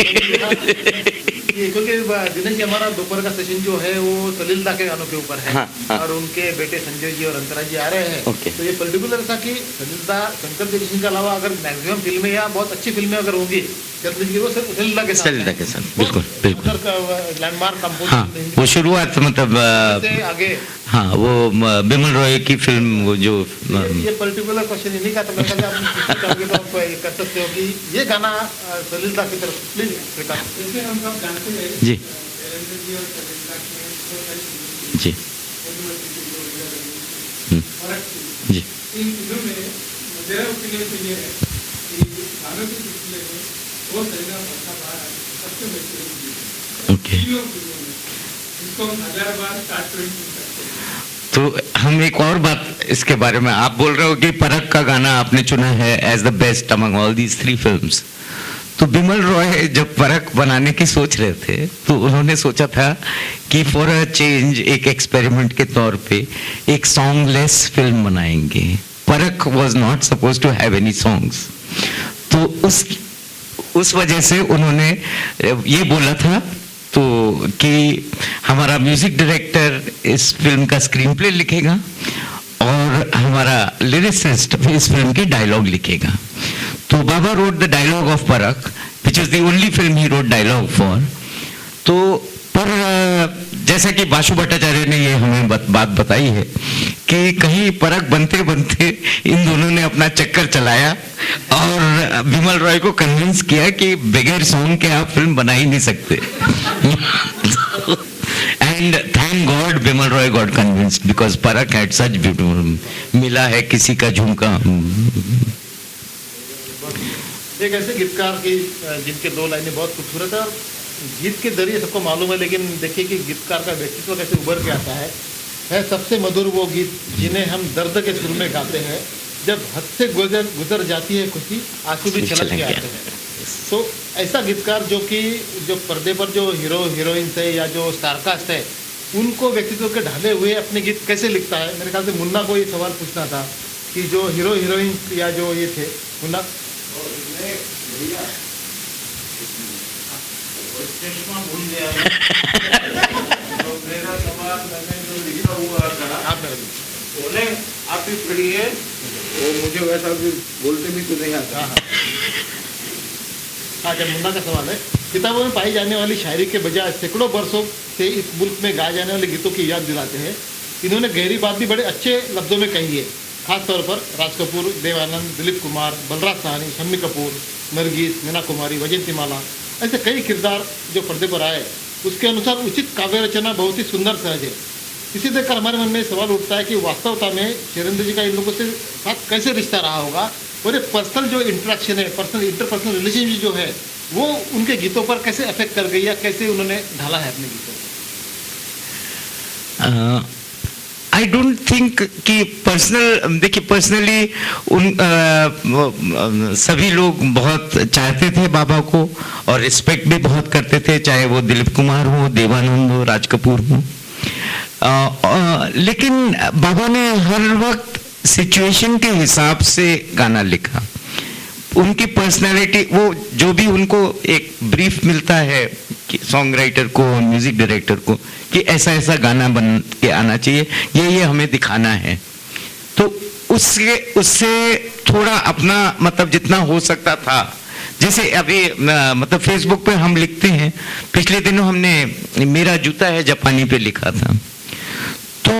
क्योंकि दिनेश जी हमारा दोपहर का सेशन जो है वो सलीलदा के गानों के ऊपर है। हाँ। और उनके बेटे संजय जी और अंतरा जी आ रहे हैं। ओके। तो ये पर्टिकुलर था कि सलीलदा शंकर जयकिशन के अलावा अगर मैक्सिमम फिल्में या बहुत अच्छी फिल्में अगर होंगी चंद्रजी की, वो सलीलदा के साथ बिल्कुल बिल्कुल लैंडमार्क कंपोज। हाँ, वो शुरुआत मतलब आगे हाँ, वो बिमल रॉय की फिल्म, वो जो ये पर्टिकुलर क्वेश्चन इन्हीं का, तो मैं कहता हूँ आप चाहोगे तो आप ये कर सकते हो कि ये गाना सलीलदा की तरफ प्लीज श्रीकांत। जैसे हम सब जानते हैं जी शैलेंद्र जी और सलीलदा की बहुत सारी फिल्में जी फर्क थी। जी इन फिल्मों में मेरा ओपिनियन तो ये है कि गानों के सिलसिले में वो सलीलदा सबसे बेहतरीन गीत है। ओके। तीनों फिल्मों में इसको हम 1000 बार स्टार्ट करें सुन सकते हैं। तो हम एक और बात इसके बारे में, आप बोल रहे हो कि परख का गाना आपने चुना है as the best among all these 3 films. तो बिमल रॉय जब परख बनाने की सोच रहे थे तो उन्होंने सोचा था कि फॉर अ चेंज, एक एक्सपेरिमेंट के तौर पे एक सॉन्गलेस फिल्म बनाएंगे। Parakh was not suppose to have any songs. तो उस वजह से उन्होंने ये बोला था तो कि हमारा म्यूजिक डायरेक्टर इस फिल्म का स्क्रीन प्ले लिखेगा और हमारा लिरिसिस्ट इस फिल्म के डायलॉग लिखेगा। तो बाबा wrote the dialogue of Parakh, which is the only film he wrote dialogue for. तो पर जैसा कि बासु भट्टाचार्य ने ये हमें बात बताई है कि कहीं परख बनते बनते इन दोनों ने अपना चक्कर चलाया और बिमल रॉय को कन्विंस किया कि बगैर सॉन्ग के आप फिल्म बना ही नहीं सकते। And thank God Bimal Roy got convinced because परख हैड सच ब्यूटीफुल, मिला है किसी का झुमका। एक ऐसे गीतकार की जिनके 2 लाइनें बहुत खूबसूरत है और गीत के जरिए सबको मालूम है, लेकिन देखिए कि गीतकार का व्यक्तित्व कैसे उभर के आता है सबसे मधुर वो गीत जिन्हें हम दर्द के सुर में गाते हैं, जब हद से गुजर जाती है खुशी आंसू भी छलक के आते हैं। तो ऐसा गीतकार जो पर्दे पर जो हीरो हीरोइंस है या जो स्टारकास्ट है उनको व्यक्तित्व के ढाले हुए अपने गीत कैसे लिखता है। मेरे ख्याल से मुन्ना को ये सवाल पूछना था कि जो हीरो हीरोइन या जो ये थे मुन्ना, चश्मा भूल गया तो मेरा सवाल मैंने जो लिखा हुआ था आप बोले आप ही पढ़िए, वो मुझे वैसा भी बोलते भी तो नहीं आता। हाँ, जब मुन्ना का सवाल है, किताबों में पाई जाने वाली शायरी के बजाय सैकड़ों वर्षों से इस मुल्क में गाए जाने वाले गीतों की याद दिलाते हैं। इन्होंने गहरी बात भी बड़े अच्छे लफ्जों में कही है, खासतौर पर राज कपूर, देवानंद, दिलीप कुमार, बलराज साहनी, शम्मी कपूर, नरगिस, मीना कुमारी, वैजयंतीमाला, ऐसे कई किरदार जो पर्दे पर आए उसके अनुसार उचित काव्य रचना बहुत ही सुंदर सहज है। इसी देखकर हमारे मन में सवाल उठता है कि वास्तवता में शैलेंद्र जी का इन लोगों से साथ कैसे रिश्ता रहा होगा और ये पर्सनल जो इंटरेक्शन है, इंटरपर्सनल रिलेशनशिप जो है वो उनके गीतों पर कैसे अफेक्ट कर गई या कैसे उन्होंने ढाला है अपने गीतों को। आई डोंट थिंक कि पर्सनल, देखिए पर्सनली सभी लोग बहुत चाहते थे बाबा को और रिस्पेक्ट भी बहुत करते थे, चाहे वो दिलीप कुमार हो, देवानंद हो, राज कपूर हो। लेकिन बाबा ने हर वक्त सिचुएशन के हिसाब से गाना लिखा। उनकी पर्सनालिटी, वो जो भी उनको एक ब्रीफ मिलता है कि सॉन्ग राइटर को, म्यूजिक डायरेक्टर को, कि ऐसा ऐसा गाना बन के आना चाहिए, ये हमें दिखाना है, तो उससे थोड़ा अपना मतलब जितना हो सकता था, जैसे अभी मतलब फेसबुक पे हम लिखते हैं, पिछले दिनों हमने मेरा जूता है जापानी पे लिखा था। तो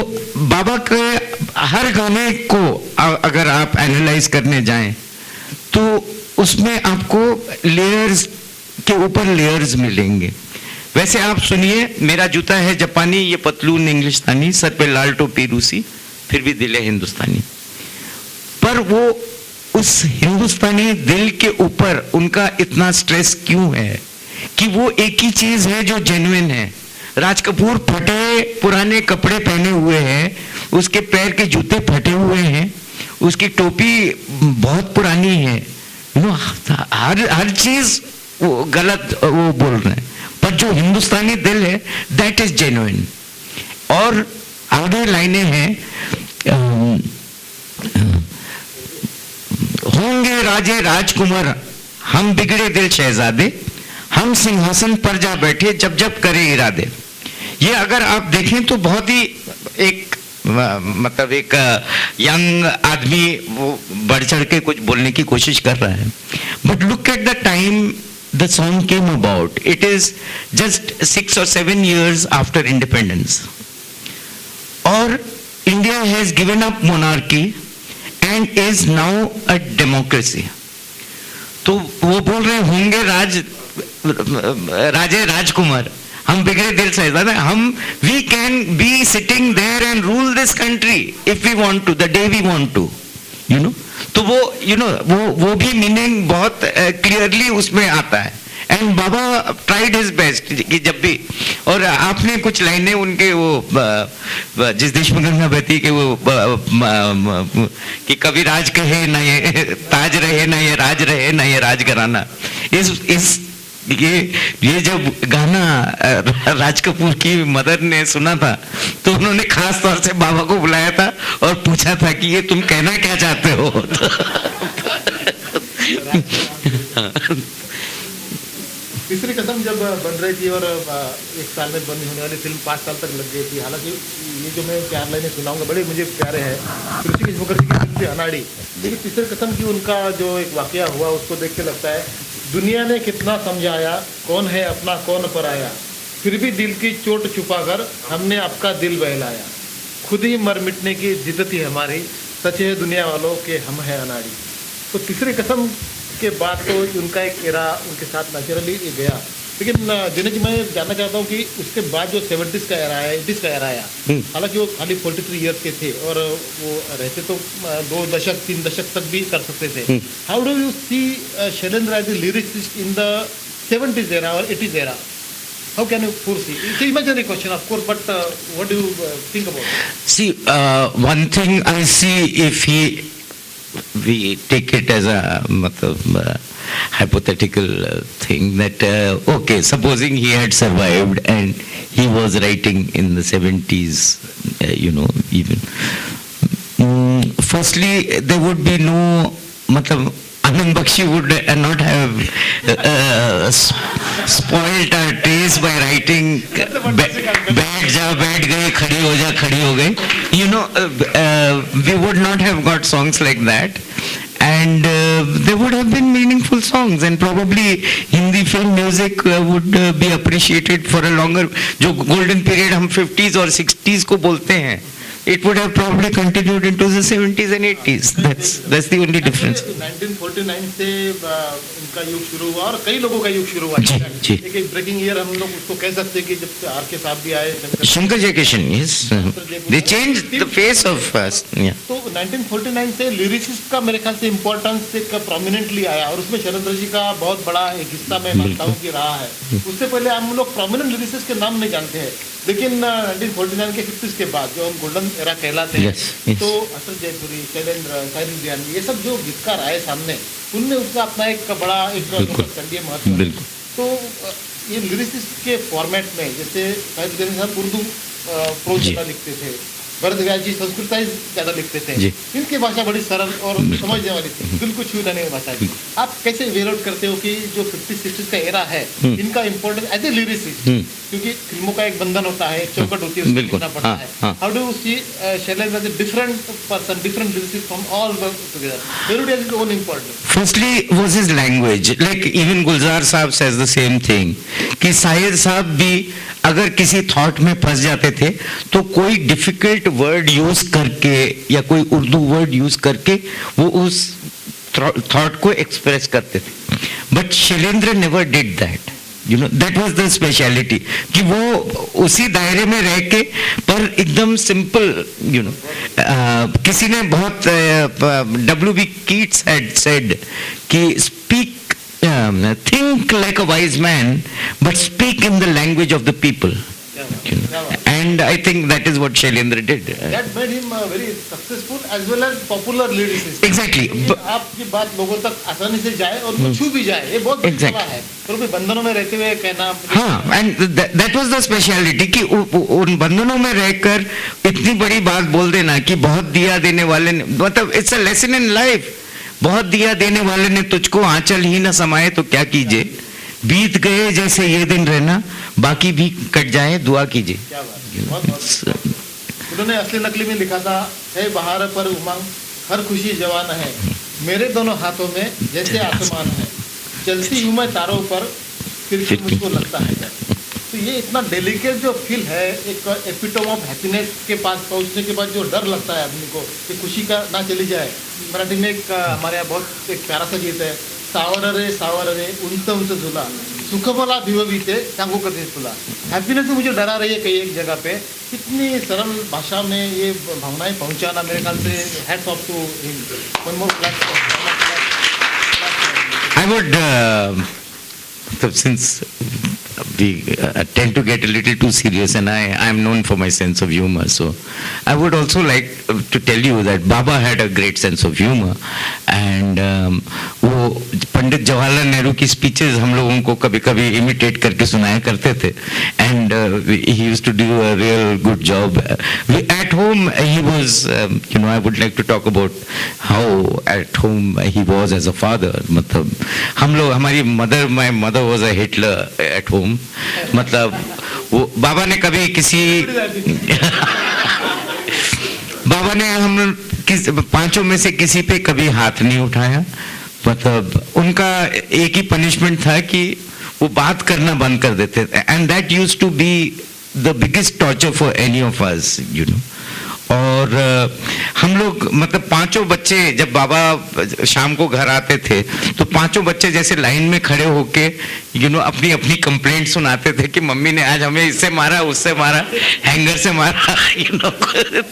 बाबा के हर गाने को अगर आप एनालाइज करने जाएं तो उसमें आपको लेयर्स के ऊपर लेयर्स मिलेंगे। वैसे आप सुनिए, मेरा जूता है जापानी, ये पतलून इंग्लिशतानी, सर पे लाल टोपी रूसी, फिर भी दिल है हिंदुस्तानी। पर वो उस हिंदुस्तानी दिल के ऊपर उनका इतना स्ट्रेस क्यों है कि वो एक ही चीज है जो जेन्युइन है। राज कपूर फटे पुराने कपड़े पहने हुए हैं, उसके पैर के जूते फटे हुए हैं, उसकी टोपी बहुत पुरानी है, हर चीज वो गलत वो बोल रहे हैं, पर जो हिंदुस्तानी दिल है दैट इज जेन्युइन। और आगे लाइनें हैं, राजे राजकुमार, हम बिगड़े दिल शहजादे, हम सिंहासन पर जा बैठे जब जब करे इरादे। ये अगर आप देखें तो बहुत ही एक मतलब एक यंग आदमी वो बढ़ चढ़ के कुछ बोलने की कोशिश कर रहा है, but look at the time the song came about, it is just 6 or 7 years after independence, और India has given up monarchy and is now a democracy. तो वो बोल रहे होंगे राजे राजकुमार, हम बिगड़े दिल शहजादे, हम we can be sitting there and rule this country if we want to, the day we want to, you know. तो वो यू नो वो भी मीनिंग बहुत क्लियरली उसमें आता है। And Baba tried his best कि जब भी, और आपने कुछ लाइनें उनके वो जिस देश में गंगा बहती कि वो कि कभी राज कहे ना ये ताज रहे, ना ये राज रहे, ना ये राज घराना। इस ये जब गाना राज कपूर की मदर ने सुना था तो उन्होंने खास तौर से बाबा को बुलाया था और पूछा था कि ये तुम कहना क्या चाहते हो। तीसरी कसम जब बन रही थी और 1 साल में बंद होने वाली फिल्म 5 साल तक लग गई थी। हालांकि ये जो मैं 4 लाइनें सुनाऊंगा बड़े मुझे प्यारे हैं, ऋषिकेश मुखर्जी की फिल्म थी अनाड़ी, लेकिन तीसरी कसम की उनका जो एक वाकया हुआ उसको देख के लगता है दुनिया ने कितना समझाया, कौन है अपना कौन पराया, फिर भी दिल की चोट छुपाकर हमने आपका दिल बहलाया, खुद ही मर मिटने की जिद थी हमारी, सच है दुनिया वालों के हम है अनाड़ी। तो तीसरी कसम के बाद तो उनका एक एरा उनके साथ नेचुरली गया, लेकिन दिनेश जी मैं जानना चाहता हूँ कि उसके बाद जो 70s का एरा है, 80s का एरा आया, हालांकि वो खाली 43 ईयर्स के थे और वो रहते तो 2 दशक 3 दशक तक भी कर सकते थे। How do you see Shailendra as a lyricist in the 70s era or 80s era? How can you foresee? It's an imaginary question, of course, but what do you think about it? See, one thing I see, if we take it as a hypothetical thing, that okay, supposing he had survived and he was writing in the 70s, you know, even firstly there would be no Anand Bakshi would not have spoiled our taste by writing बैठ जा बैठ गए, खड़ी हो जा खड़ी हो गए, you know, we would not have got songs like that, and there would have been meaningful songs, and probably Hindi film music would be appreciated for a longer, जो golden period हम 50s और 60s को बोलते हैं, it would have probably continued into the 70s and 80s. That's the only difference. 1949 से उनका युग शुरू हुआ और कई लोगों का युग शुरू हुआ। एक ब्रेकिंग ईयर हम लोग उसको कह सकते हैं कि जब आर के साहब भी आए, Shankar Jaikishan, yes, they changed the face of us. तो 1949 से लिरिसिस्ट का मेरे ख्याल से इम्पोर्टेंस एक प्रोमिनेंटली आया और उसमें शैलेंद्र जी का बहुत बड़ा एक हिस्सा मैं मानता हूँ कि रहा है। उससे पहले हम लोग प्रोमिनेंट लिरिसिस्ट के नाम नहीं जानते हैं, लेकिन 1949 के 50s के बाद जो हम गोल्डन एरा कहलाते हैं, तो अटल जयपुरी, शैलेंद्र, साहिल ज्ञानी, ये सब जो गीतकार आए सामने, उनने उसका अपना एक बड़ा एक कंडीय महत्व। तो ये लिरिसिस्ट के फॉर्मेट में जैसे साहिल ज्ञानी साहब उर्दू प्रोज ज़्यादा लिखते थे, भरत व्यास जी संस्कृताइज ज़्यादा लिखते थे, इनकी भाषा बड़ी सरल और समझने वाली थी, दिल को छू लेने वाली भाषा थी। आप कैसे इवेल्यूएट करते हो कि जो 50s-60s का एरा है, इनका इम्पोर्टेंस एज ए लिरिसिस्ट, क्योंकि फिल्मों का एक बंधन होता है, एक चौकट होती है, उसको लिखना पड़ता है। How do you see Shailendra as a different person, different lyricist from all together? Where do his own importance? Firstly was his language, like even Gulzar साहब says the same thing, कि साहिर साहब भी अगर किसी थॉट में फंस जाते थे तो कोई डिफिकल्ट वर्ड यूज करके या कोई उर्दू वर्ड यूज करके वो उस थॉट को एक्सप्रेस करते थे, but Shailendra never did that, you know, that was the speciality, कि वो उसी दायरे में रह के पर एकदम सिंपल, यू नो, किसी ने बहुत W.B. Keats had said कि speak, think like a wise man but speak in the language of the people, you know? And I think that is what Shailendra did. That made him very successful as well as popular lyricist. Exactly. आपकी बात लोगों तक आसानी से जाए और वो छू भी जाए, ये बहुत बड़ी कला है। और भी बंधनों में रहते हुए कहना, हाँ, and that was the speciality कि उन बंधनों में रहकर इतनी बड़ी बात बोल देना कि बहुत दिया देने वाले ने, मतलब it's a lesson in life. बहुत दिया देने वाले ने तुझको आंचल ही न समाये तो क्या कीजिए, बीत गए जैसे ये दिन रहना, बाकी भी कट जाए दुआ कीजिए। क्या बात, बहुत उन्होंने असली नकली में लिखा था, है बहार पर उमंग हर खुशी जवान है, मेरे दोनों हाथों में जैसे आसमान है, चलती हूँ मैं तारों पर फिर भी मुझको लगता है। तो ये इतना डेलिकेट जो फील है, एक एपिटोम ऑफ हैप्पीनेस के पास पहुंचने के बाद जो डर लगता है आदमी को कि खुशी का ना चली जाए। मराठी में एक हमारे यहाँ बहुत एक प्यारा सा गीत है, सावर रे उंच उंच झुला, सुख मला भिव बीते सांगू कधी तुला। हैप्पीनेस में मुझे डरा रही है कई एक जगह पे, इतनी सरल भाषा में ये भावनाएं पहुंचाना, मेरे ख्याल से hats off to him. One more clap. I would, since we tend to get a little too serious, and I am known for my sense of humor, so I would also like to tell you that Baba had a great sense of humor, and वो पंडित जवाहरलाल नेहरू की speeches हम लोगों को कभी कभी imitate करके सुनाया करते थे, and he used to do a real good job. At home he was, I would like to talk about how at home he was as a father. मतलब हम लोग, हमारी my mother was a Hitler at home. मतलब वो बाबा ने कभी किसी बाबा ने हम पांचों में से किसी पे कभी हाथ नहीं उठाया। मतलब उनका एक ही पनिशमेंट था कि वो बात करना बंद कर देते थे, and that used to be the biggest torture for any of us, और हम लोग मतलब पांचों बच्चे जब बाबा शाम को घर आते थे तो पांचों बच्चे जैसे लाइन में खड़े होके अपनी अपनी कंप्लेंट सुनाते थे कि मम्मी ने आज हमें इससे मारा, उससे मारा, हैंगर से मारा,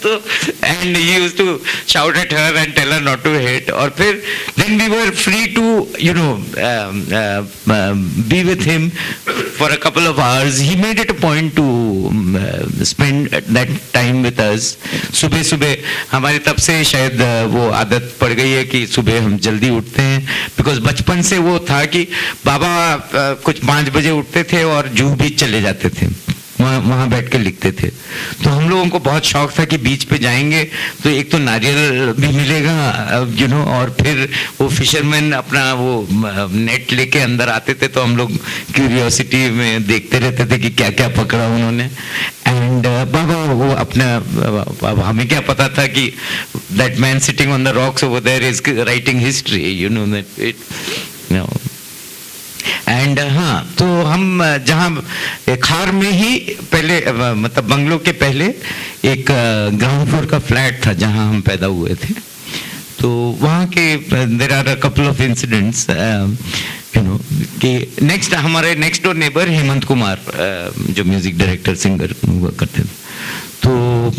तो and he used to shout at her and tell her not to hit. और फिर then we were free to be with him for a couple of hours. He made it a point to spend that time with us. सुबह सुबह हमारी तब से शायद वो आदत पड़ गई है कि सुबह हम जल्दी उठते हैं, बिकॉज बचपन से वो था कि बाबा कुछ 5 बजे उठते थे और जूह बीच चले जाते थे, वहाँ बैठ के लिखते थे। तो हम लोगों को बहुत शौक था कि बीच पे जाएंगे तो एक तो नारियल भी मिलेगा, और फिर वो फिशरमैन अपना वो नेट लेके अंदर आते थे, तो हम लोग क्यूरियोसिटी में देखते रहते थे कि क्या क्या पकड़ा उन्होंने। एंड बाबा वो अपना, हमें क्या पता था कि that man sitting on the rocks over there is writing history, and हाँ, तो हम जहाँ खार में ही पहले मतलब बंगलों के पहले एक ग्राउंड फ्लोर का फ्लैट था जहाँ हम पैदा हुए थे। तो वहाँ के there are a couple of incidents, कि हमारे next door neighbour Hemant Kumar जो म्यूजिक डायरेक्टर सिंगर हुआ करते थे, तो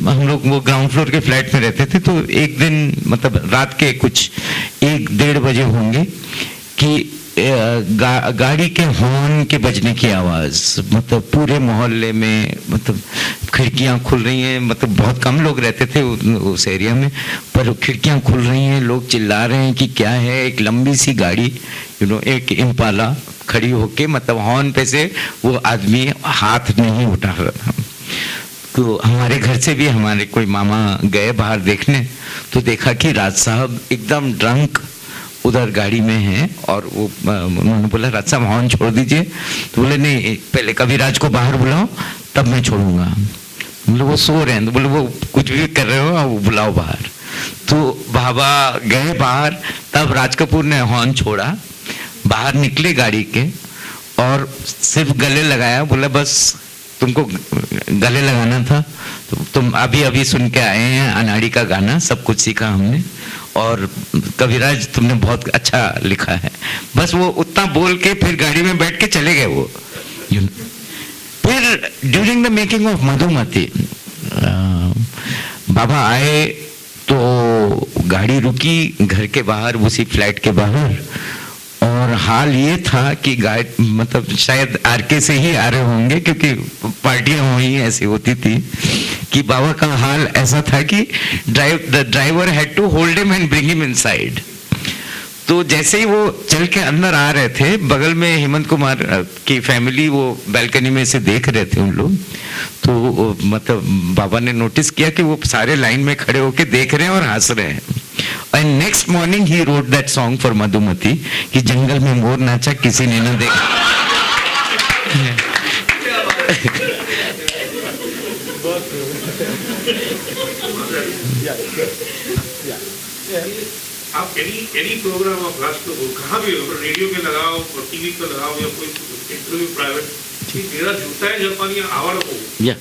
हम लोग वो ग्राउंड फ्लोर के फ्लैट में रहते थे। तो एक दिन मतलब रात के कुछ 1-1:30 बजे होंगे कि गाड़ी के हॉर्न के बजने की आवाज, मतलब पूरे मोहल्ले में, मतलब खिड़कियां खुल रही हैं, मतलब बहुत कम लोग रहते थे उस एरिया में, पर खिड़कियां खुल रही हैं, लोग चिल्ला रहे हैं कि क्या है। एक लंबी सी गाड़ी एक इम्पाला खड़ी होके, मतलब हॉर्न पे से वो आदमी हाथ नहीं उठा रहा था। तो हमारे घर से भी हमारे कोई मामा गए बाहर देखने, तो देखा कि राज साहब एकदम ड्रंक उधर गाड़ी में हैं, और वो उन्होंने बोला राज साहब हॉर्न छोड़ दीजिए। तो बोले नहीं, पहले कविराज को बाहर बुलाओ तब मैं छोड़ूंगा। बोले वो सो रहे हैं, तो बोले वो कुछ भी कर रहे हो वो बुलाओ बाहर। तो बाबा गए बाहर, तब राज कपूर ने हॉर्न छोड़ा, बाहर निकले गाड़ी के और सिर्फ गले लगाया। बोला बस तुमको गले लगाना था, तो तुम अभी सुन के आए हैं अनाड़ी का गाना, सब कुछ सीखा हमने, और कविराज तुमने बहुत अच्छा लिखा है। बस वो उतना बोल के फिर गाड़ी में बैठ के चले गए वो। फिर during the making of Madhumati Baba आए, तो गाड़ी रुकी घर के बाहर, उसी फ्लैट के बाहर, और हाल ये था कि मतलब शायद आरके से ही आ रहे होंगे, क्योंकि पार्टियां वही ऐसी होती थी कि बाबा का हाल ऐसा था कि the driver had to hold him and bring him inside. तो जैसे ही वो चल के अंदर आ रहे थे, बगल में हेमंत कुमार की फैमिली वो बैल्कनी में से देख रहे थे उन लोग। तो मतलब बाबा ने नोटिस किया कि वो सारे लाइन में खड़े होके देख रहे हैं और हंस रहे हैं, and next morning he wrote that song for Madhumati कि जंगल में मोर नाचा किसी ने न देखा. आप एनी प्रोग्राम आप लास्ट कहाँ भी हो, रेडियो पे लगाओ और टीवी पे लगाओ या कोई इंटरव्यू प्राइवेट, मेरा जूता है जापानी आवाड़ को, ये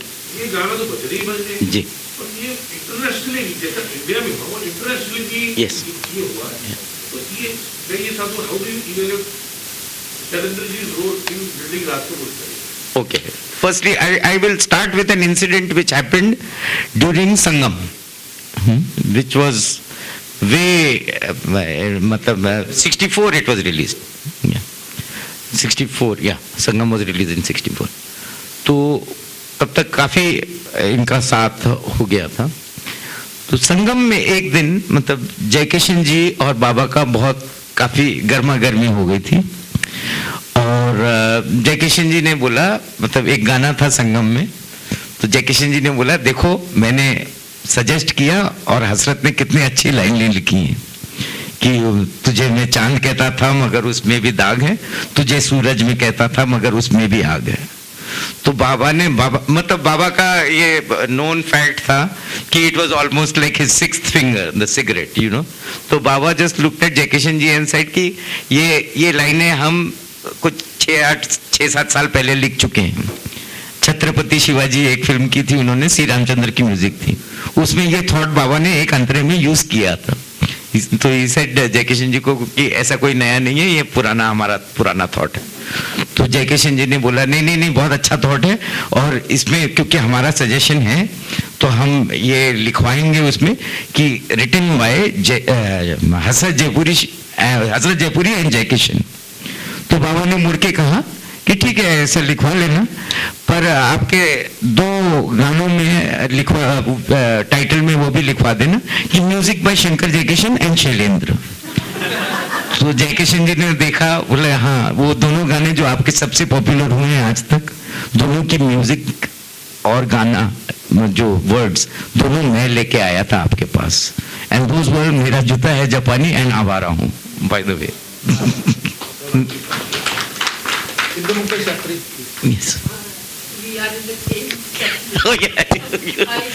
गाना तो बजने ही बजने जी. और ये इंटरनेशनली जैसा इंडिया में हुआ इंटरनेशनली भी ये हुआ है. तो ये सब how do you evaluate Shailendra ji role in building Rashtrapati? Okay. Firstly, I will start with an incident which happened during Sangam, which was way, मतलब 64 it was released. Yeah. 64, yeah. Sangam was released in 64. तो तब तक काफी इनका साथ हो गया था. तो संगम में एक दिन मतलब जयकिशन जी और बाबा का बहुत काफी गर्मा गर्मी हो गई थी. और जयकिशन जी ने बोला, मतलब एक गाना था संगम में, तो जयकिशन जी ने बोला देखो मैंने सजेस्ट किया और हसरत ने कितनी अच्छी लाइनें लिखी हैं कि तुझे मैं चांद कहता था मगर उसमें भी दाग है, तुझे सूरज में कहता था मगर उसमें भी आग है. तो बाबा का ये नोन फैक्ट था कि it was almost like his sixth finger the cigarette, you know. तो Baba just looked at Jaikishan ji and said कि ये लाइनें हम कुछ 6-7 साल पहले लिख चुके हैं. छत्रपति शिवाजी एक फिल्म की थी, उन्होंने श्री रामचंद्र की म्यूजिक थी, उसमें ये थॉट बाबा ने एक अंतरे में यूज किया था. तो ये सेड जयकिशन जी को कि ऐसा कोई नया नहीं है, ये हमारा पुराना थॉट है. तो जयकिशन जी ने बोला नहीं बहुत अच्छा थॉट है और इसमें क्योंकि हमारा सजेशन है तो हम ये लिखवाएंगे उसमें कि written by Hazrat Jaipuri and Jaikishan. तो बाबा ने मुड़ के कहा कि ठीक है ऐसे लिखवा लेना, पर आपके 2 गानों में टाइटल में वो भी लिखवा देना कि music by Shankar Jaikishan and Shailendra. तो जयकिशन जी ने देखा, बोले हाँ वो दोनों गाने जो आपके सबसे पॉपुलर हुए हैं आज तक, दोनों की म्यूजिक और गाना जो वर्ड्स दोनों मैं लेके आया था आपके पास. एंड दोज वर्ड मेरा जूता है जापानी एंड आवारा हूँ by the way. Yes. We are in the same section. Oh yeah. I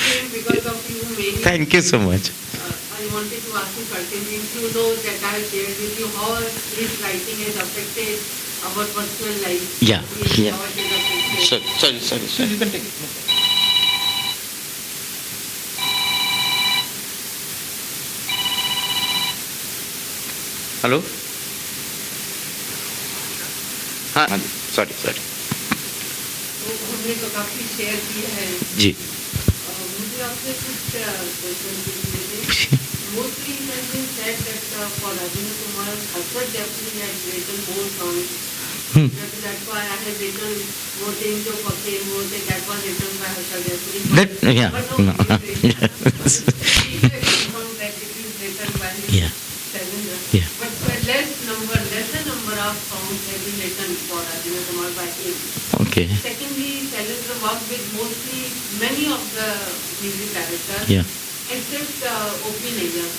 came because of you maybe. Thank you so much. I wanted to ask you certainly, you know that I have shared with you how his writing has affected our personal life. Yeah. How it has affected. Sorry. You can take it. Hello. हाँ sorry तो हमने तो काफी share किया है जी. मुझे आपसे कुछ क्वेश्चन पूछने थे. Mostly it has been said that for Rajendra Kumar Hasrat Jaipuri has written more songs. That's why I have written more things of fame, more things that was written by Hashar Jayapuri. That yeah. But no. That it is written by Yeah. Shailendra. Yeah. But lesser number of songs have been written for Rajendra Kumar by him. Okay. Secondly, Shailendra worked with mostly many of the music directors. Yeah. Except O.P. Nayyar.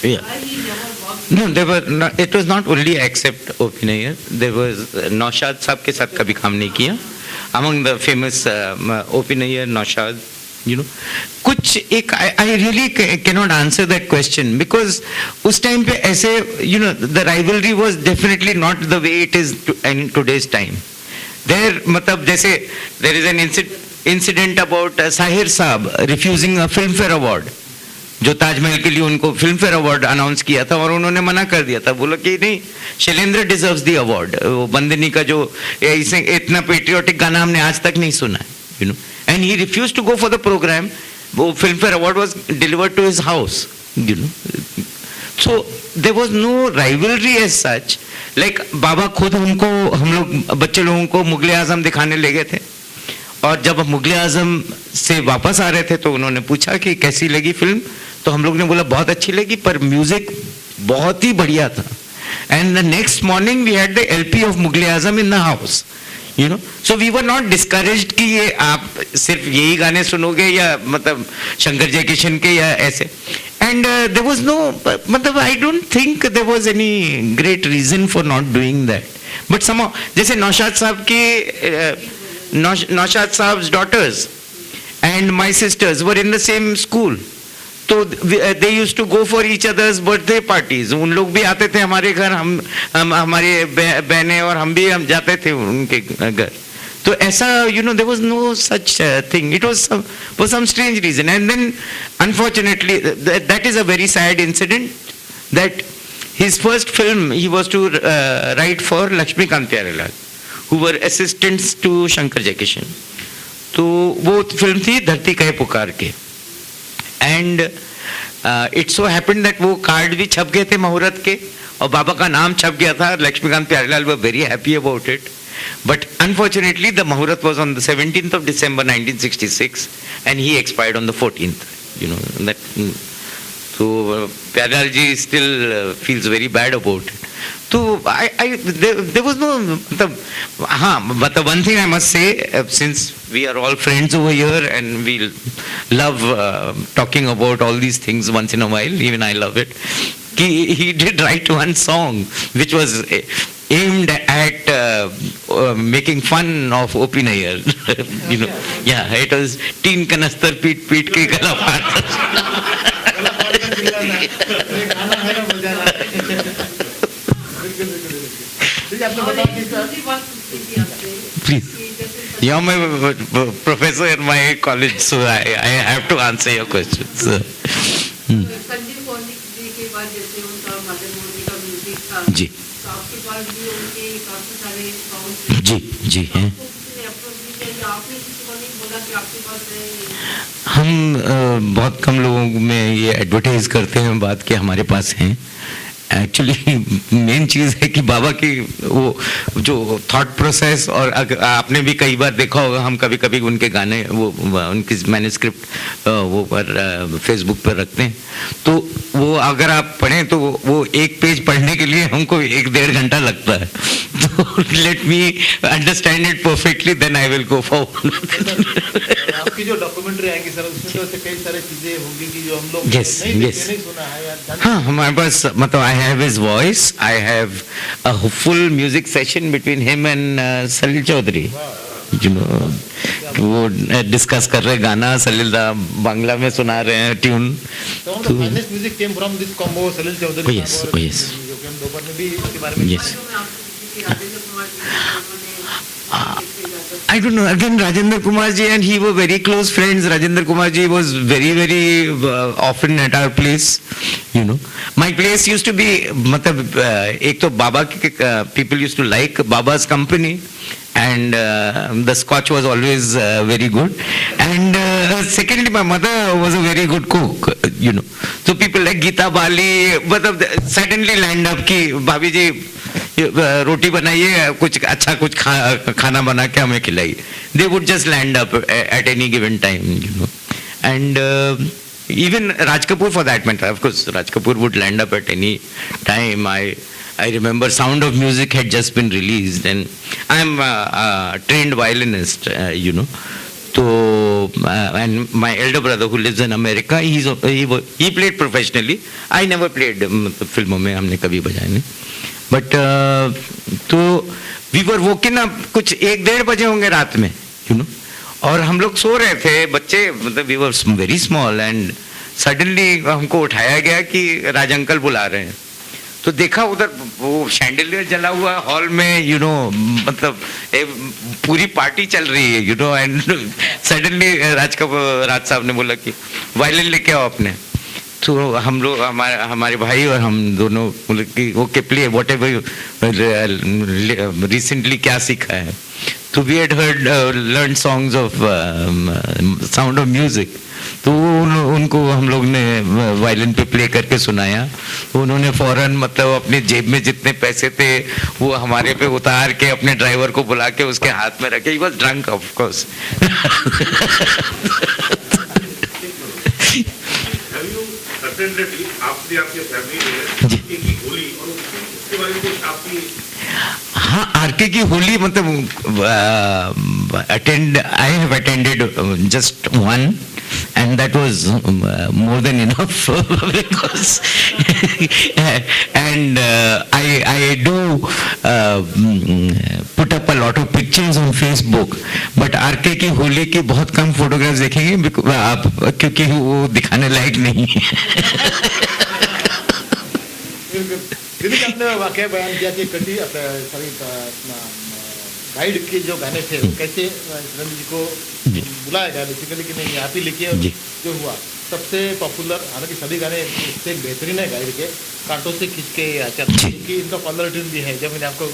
Yeah. Why he never worked? No, there were not, it was not only except O.P. Nayyar. There was Naushad साहब के साथ कभी काम नहीं किया. Among the famous O.P. Nayyar, Naushad, you know, कुछ एक I really cannot answer that question because उस time पे ऐसे you know the rivalry was definitely not the way it is in today's time. There मतलब जैसे there is an incident about Sahir साहब refusing a Filmfare Award. जो ताजमहल के लिए उनको फिल्म फेयर अवार्ड अनाउंस किया था और उन्होंने मना कर दिया था, बोला कि नहीं शैलेंद्र डिजर्व्स द अवार्ड. वो बंदनी का जो इतना पेट्रियोटिक गाना हमने आज तक नहीं सुना है, you know, and he refuse to go for the program. वो Filmfare award was delivered to his house, you know. So there was no rivalry as such. Like Baba खुद उनको हम लोग बच्चे लोगों को मुगले आजम दिखाने ले गए थे और जब मुगले आजम से वापस आ रहे थे तो उन्होंने पूछा कि कैसी लगी फिल्म, तो हम लोग ने बोला बहुत अच्छी लगी पर म्यूजिक बहुत ही बढ़िया था. And the next morning we had the LP of Mughal-e-Azam in the house, you know. So we were not discouraged कि ये आप सिर्फ यही गाने सुनोगे या मतलब शंकर जयकिशन के या ऐसे. And there was no, I don't think there was any great reason for not doing that. But somehow, जैसे नौशाद साहब की Naushad साहब's daughters and my sisters were in the same school. तो they used to go for each other's birthday parties. उन लोग भी आते थे हमारे घर, हम हमारे बहनें और हम भी जाते थे उनके घर. तो ऐसा, there was no such thing. It was for some strange reason. And then, unfortunately, that is a very sad incident, that his first film he was to write for Lakshmikant Pyarelal, who were assistants to Shankar Jaikishan. तो वो film थी धरती कहे पुकार के. And it so happened that वो card भी छप गए थे मुहूर्त के और बाबा का नाम छप गया था. Laxmikant Pyarelal were very happy about it. But unfortunately, the Muhurat was on the 17th of December 1966 and he expired on the 14th. That. So Pyarelal ji still feels very bad about it. So there was no. But the one thing I must say, since we are all friends over here and we love talking about all these things once in a while, even I love it. He did write one song which was aimed at making fun of O.P. Nayyar. Yeah, it was Teen Kanastar Peet Peet Ke Gala Please. You are my professor in my college, so I have to answer your questions. जी जी हैं. हम बहुत कम लोगों में ये advertise करते हैं बात कि हमारे पास हैं. एक्चुअली मेन चीज़ है कि बाबा की वो जो थॉट प्रोसेस, और आपने भी कई बार देखा होगा, हम कभी कभी उनके गाने वो उनकी मैन्युस्क्रिप्ट वो पर फेसबुक पर रखते हैं. तो वो अगर आप पढ़ें तो वो एक पेज पढ़ने के लिए हमको 1-1.5 घंटा लगता है. तो let me understand it perfectly, then I will go forward. आपकी जो डॉक्यूमेंट्री आएगी सर, उसमें तो कई सारी चीजें होंगी कि जो हम लोग नहीं सुना है यार. हाँ, हमारे पास I have his voice. I have a full music session between him and Salil Chaudhary. वो डिस्कस कर रहे गाना, सलील दा बांग्ला में सुना रहे हैं tune. So the finest music came from this combo, Salil Chaudhary. Yes, yes. Yes. I don't know. Again, Rajendra Kumar ji and he were very close friends. Rajendra Kumar ji was very, very often at our place. My place used to be, एक तो बाबा के people used to like Baba's company, and the scotch was always very good. And secondly, my mother was a very good cook. So people like Geeta Bali, suddenly land up कि भाभी जी रोटी बनाइए, कुछ अच्छा कुछ खाना बना के हमें खिलाई. They would just land up at any given time, and even Raj Kapoor for that matter. Of course, Raj Kapoor would land up at any time. I remember Sound of Music had just been released, and I'm a trained violinist, So, and my elder brother who lives in America, he played professionally. I never played फिल्मों में, हमने कभी बजाया नहीं. But तो we were woken up कुछ 1-1.5 बजे होंगे रात में, और हम लोग सो रहे थे, बच्चे, we were very small, and suddenly हमको उठाया गया कि राज अंकल बुला रहे हैं. तो देखा उधर वो शैंडलियर जला हुआ हॉल में, पूरी पार्टी चल रही है, एंड सडनली राज साहब ने बोला कि वायलिन लेके आओ अपने. तो हम लोग हमारे भाई और हम दोनों बोले कि okay play whatever recently क्या सीखा है. तो we had learn songs of Sound of Music. तो उनको हम लोग ने वायलिन पे प्ले करके सुनाया. उन्होंने फौरन अपने जेब में जितने पैसे थे वो हमारे पे उतार के अपने ड्राइवर को बुला के उसके हाथ में रखे. He was drunk of course. हाँ, आरके की Holi attend, I have attended just one. and that was more than enough because and I do put up a lot of pictures on Facebook, but RK की होली की बहुत कम photographs देखेंगे आप, क्योंकि वो दिखाने लायक नहीं है। आपने वाकया बयान किया कि कटी गाइड के जो गाने थे कैसे रंजीत जी को बुलाया गया बेसिकली कि नहीं आप ही लिखिए, जो हुआ सबसे पॉपुलर, हालांकि सभी गाने इससे बेहतरीन है गाइड के, कांटों से खींच के आचल की इनका कॉलर ट्यून भी है जब मैंने आपको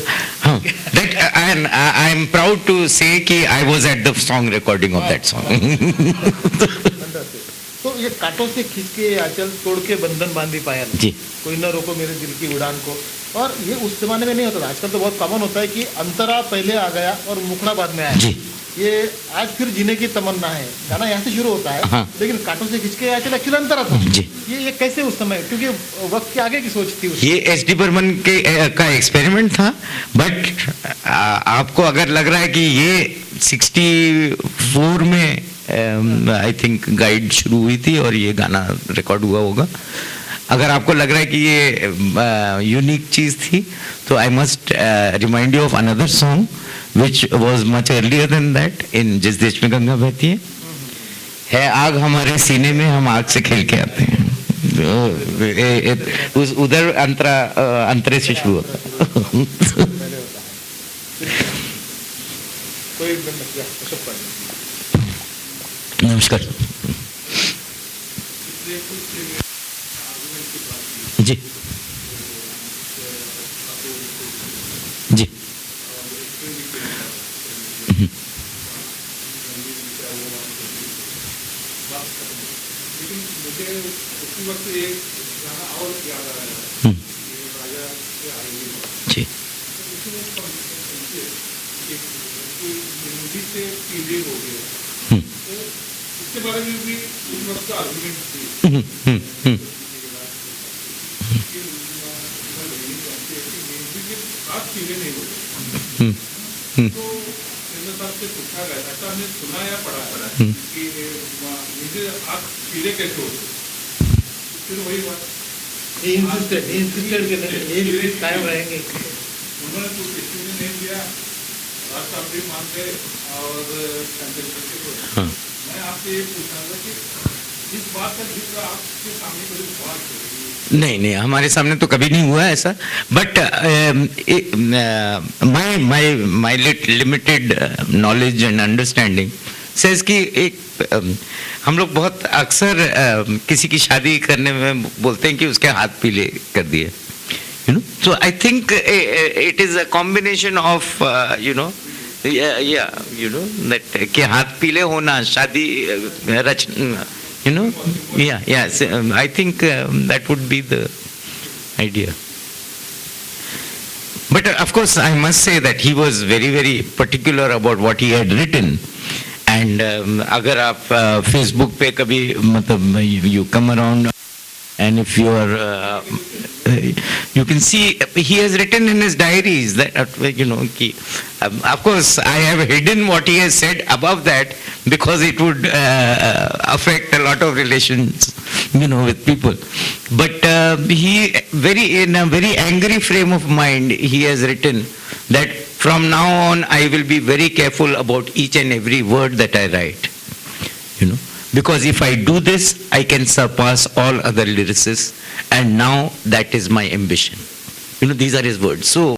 आई एम प्राउड टू से कि I was at the song recording of that song. तो ये कांटों से खींच के आंचल तोड़ के बंधन बांधी पाया जी, कोई न रोको मेरे दिल की उड़ान को, और ये उस जमाने में नहीं होता था। आजकल तो बहुत कॉमन होता है कि अंतरा पहले आ गया और मुखड़ा बाद में आया जी। ये आज फिर जीने की तमन्ना है, गाना यहाँ से शुरू होता है। हाँ। लेकिन कांटों से खींच के आंचल एक्चुअली अंतरा था जी। ये कैसे उस समय, क्योंकि वक्त के आगे की सोच थी ये एस.डी. बर्मन के का एक्सपेरिमेंट था, बट आपको अगर लग रहा है कि ये 64 में आई थिंक गाइड शुरू हुई थी और ये गाना रिकॉर्ड हुआ होगा, अगर आपको लग रहा है कि ये यूनिक चीज थी, तो I must remind you of another song which was much earlier than that in जिस देश में गंगा बहती है आग हमारे सीने में, हम आग से खेल के आते हैं, उधर अंतरे से शुरू होता। नमस्कार जी जी। लेकिन मुझे उसी वक्त एक गाना और याद आ रहा है, राजा के आएंगे जी, से पीले हो गए, तो इसके बारे में भी उस वक्त का आर्गुमेंट थी। आप पीले नहीं होते, तो केंद्र साहब से पूछा गया, ऐसा हमने सुना या पढ़ा कि मुझे आप पीले कैसे होते, फिर वही बात कायम रहेंगे। उन्होंने कुछ एक्सक्यूज नहीं दिया, राष्ट्र भी मानते और मैं आपसे ये पूछा था कि इस बात का जिक्र आपके सामने कभी बात हो? नहीं, हमारे सामने तो कभी नहीं हुआ ऐसा, but my limited knowledge and understanding says कि एक हम लोग बहुत अक्सर किसी की शादी करने में बोलते हैं कि उसके हाथ पीले कर दिए, you know, so I think it is a combination of you know that कि हाथ पीले होना शादी रच, you know, I think that would be the idea. But of course I must say that he was very very particular about what he had written, and अगर आप Facebook पे कभी मतलब you come around and if you are you can see he has written in his diaries that you know of course I have hidden what he has said above that because it would affect a lot of relations, you know, with people, but he in a very angry frame of mind he has written that from now on I will be very careful about each and every word that I write, you know, because if I do this, I can surpass all other lyricists, and now that is my ambition. You know, these are his words. So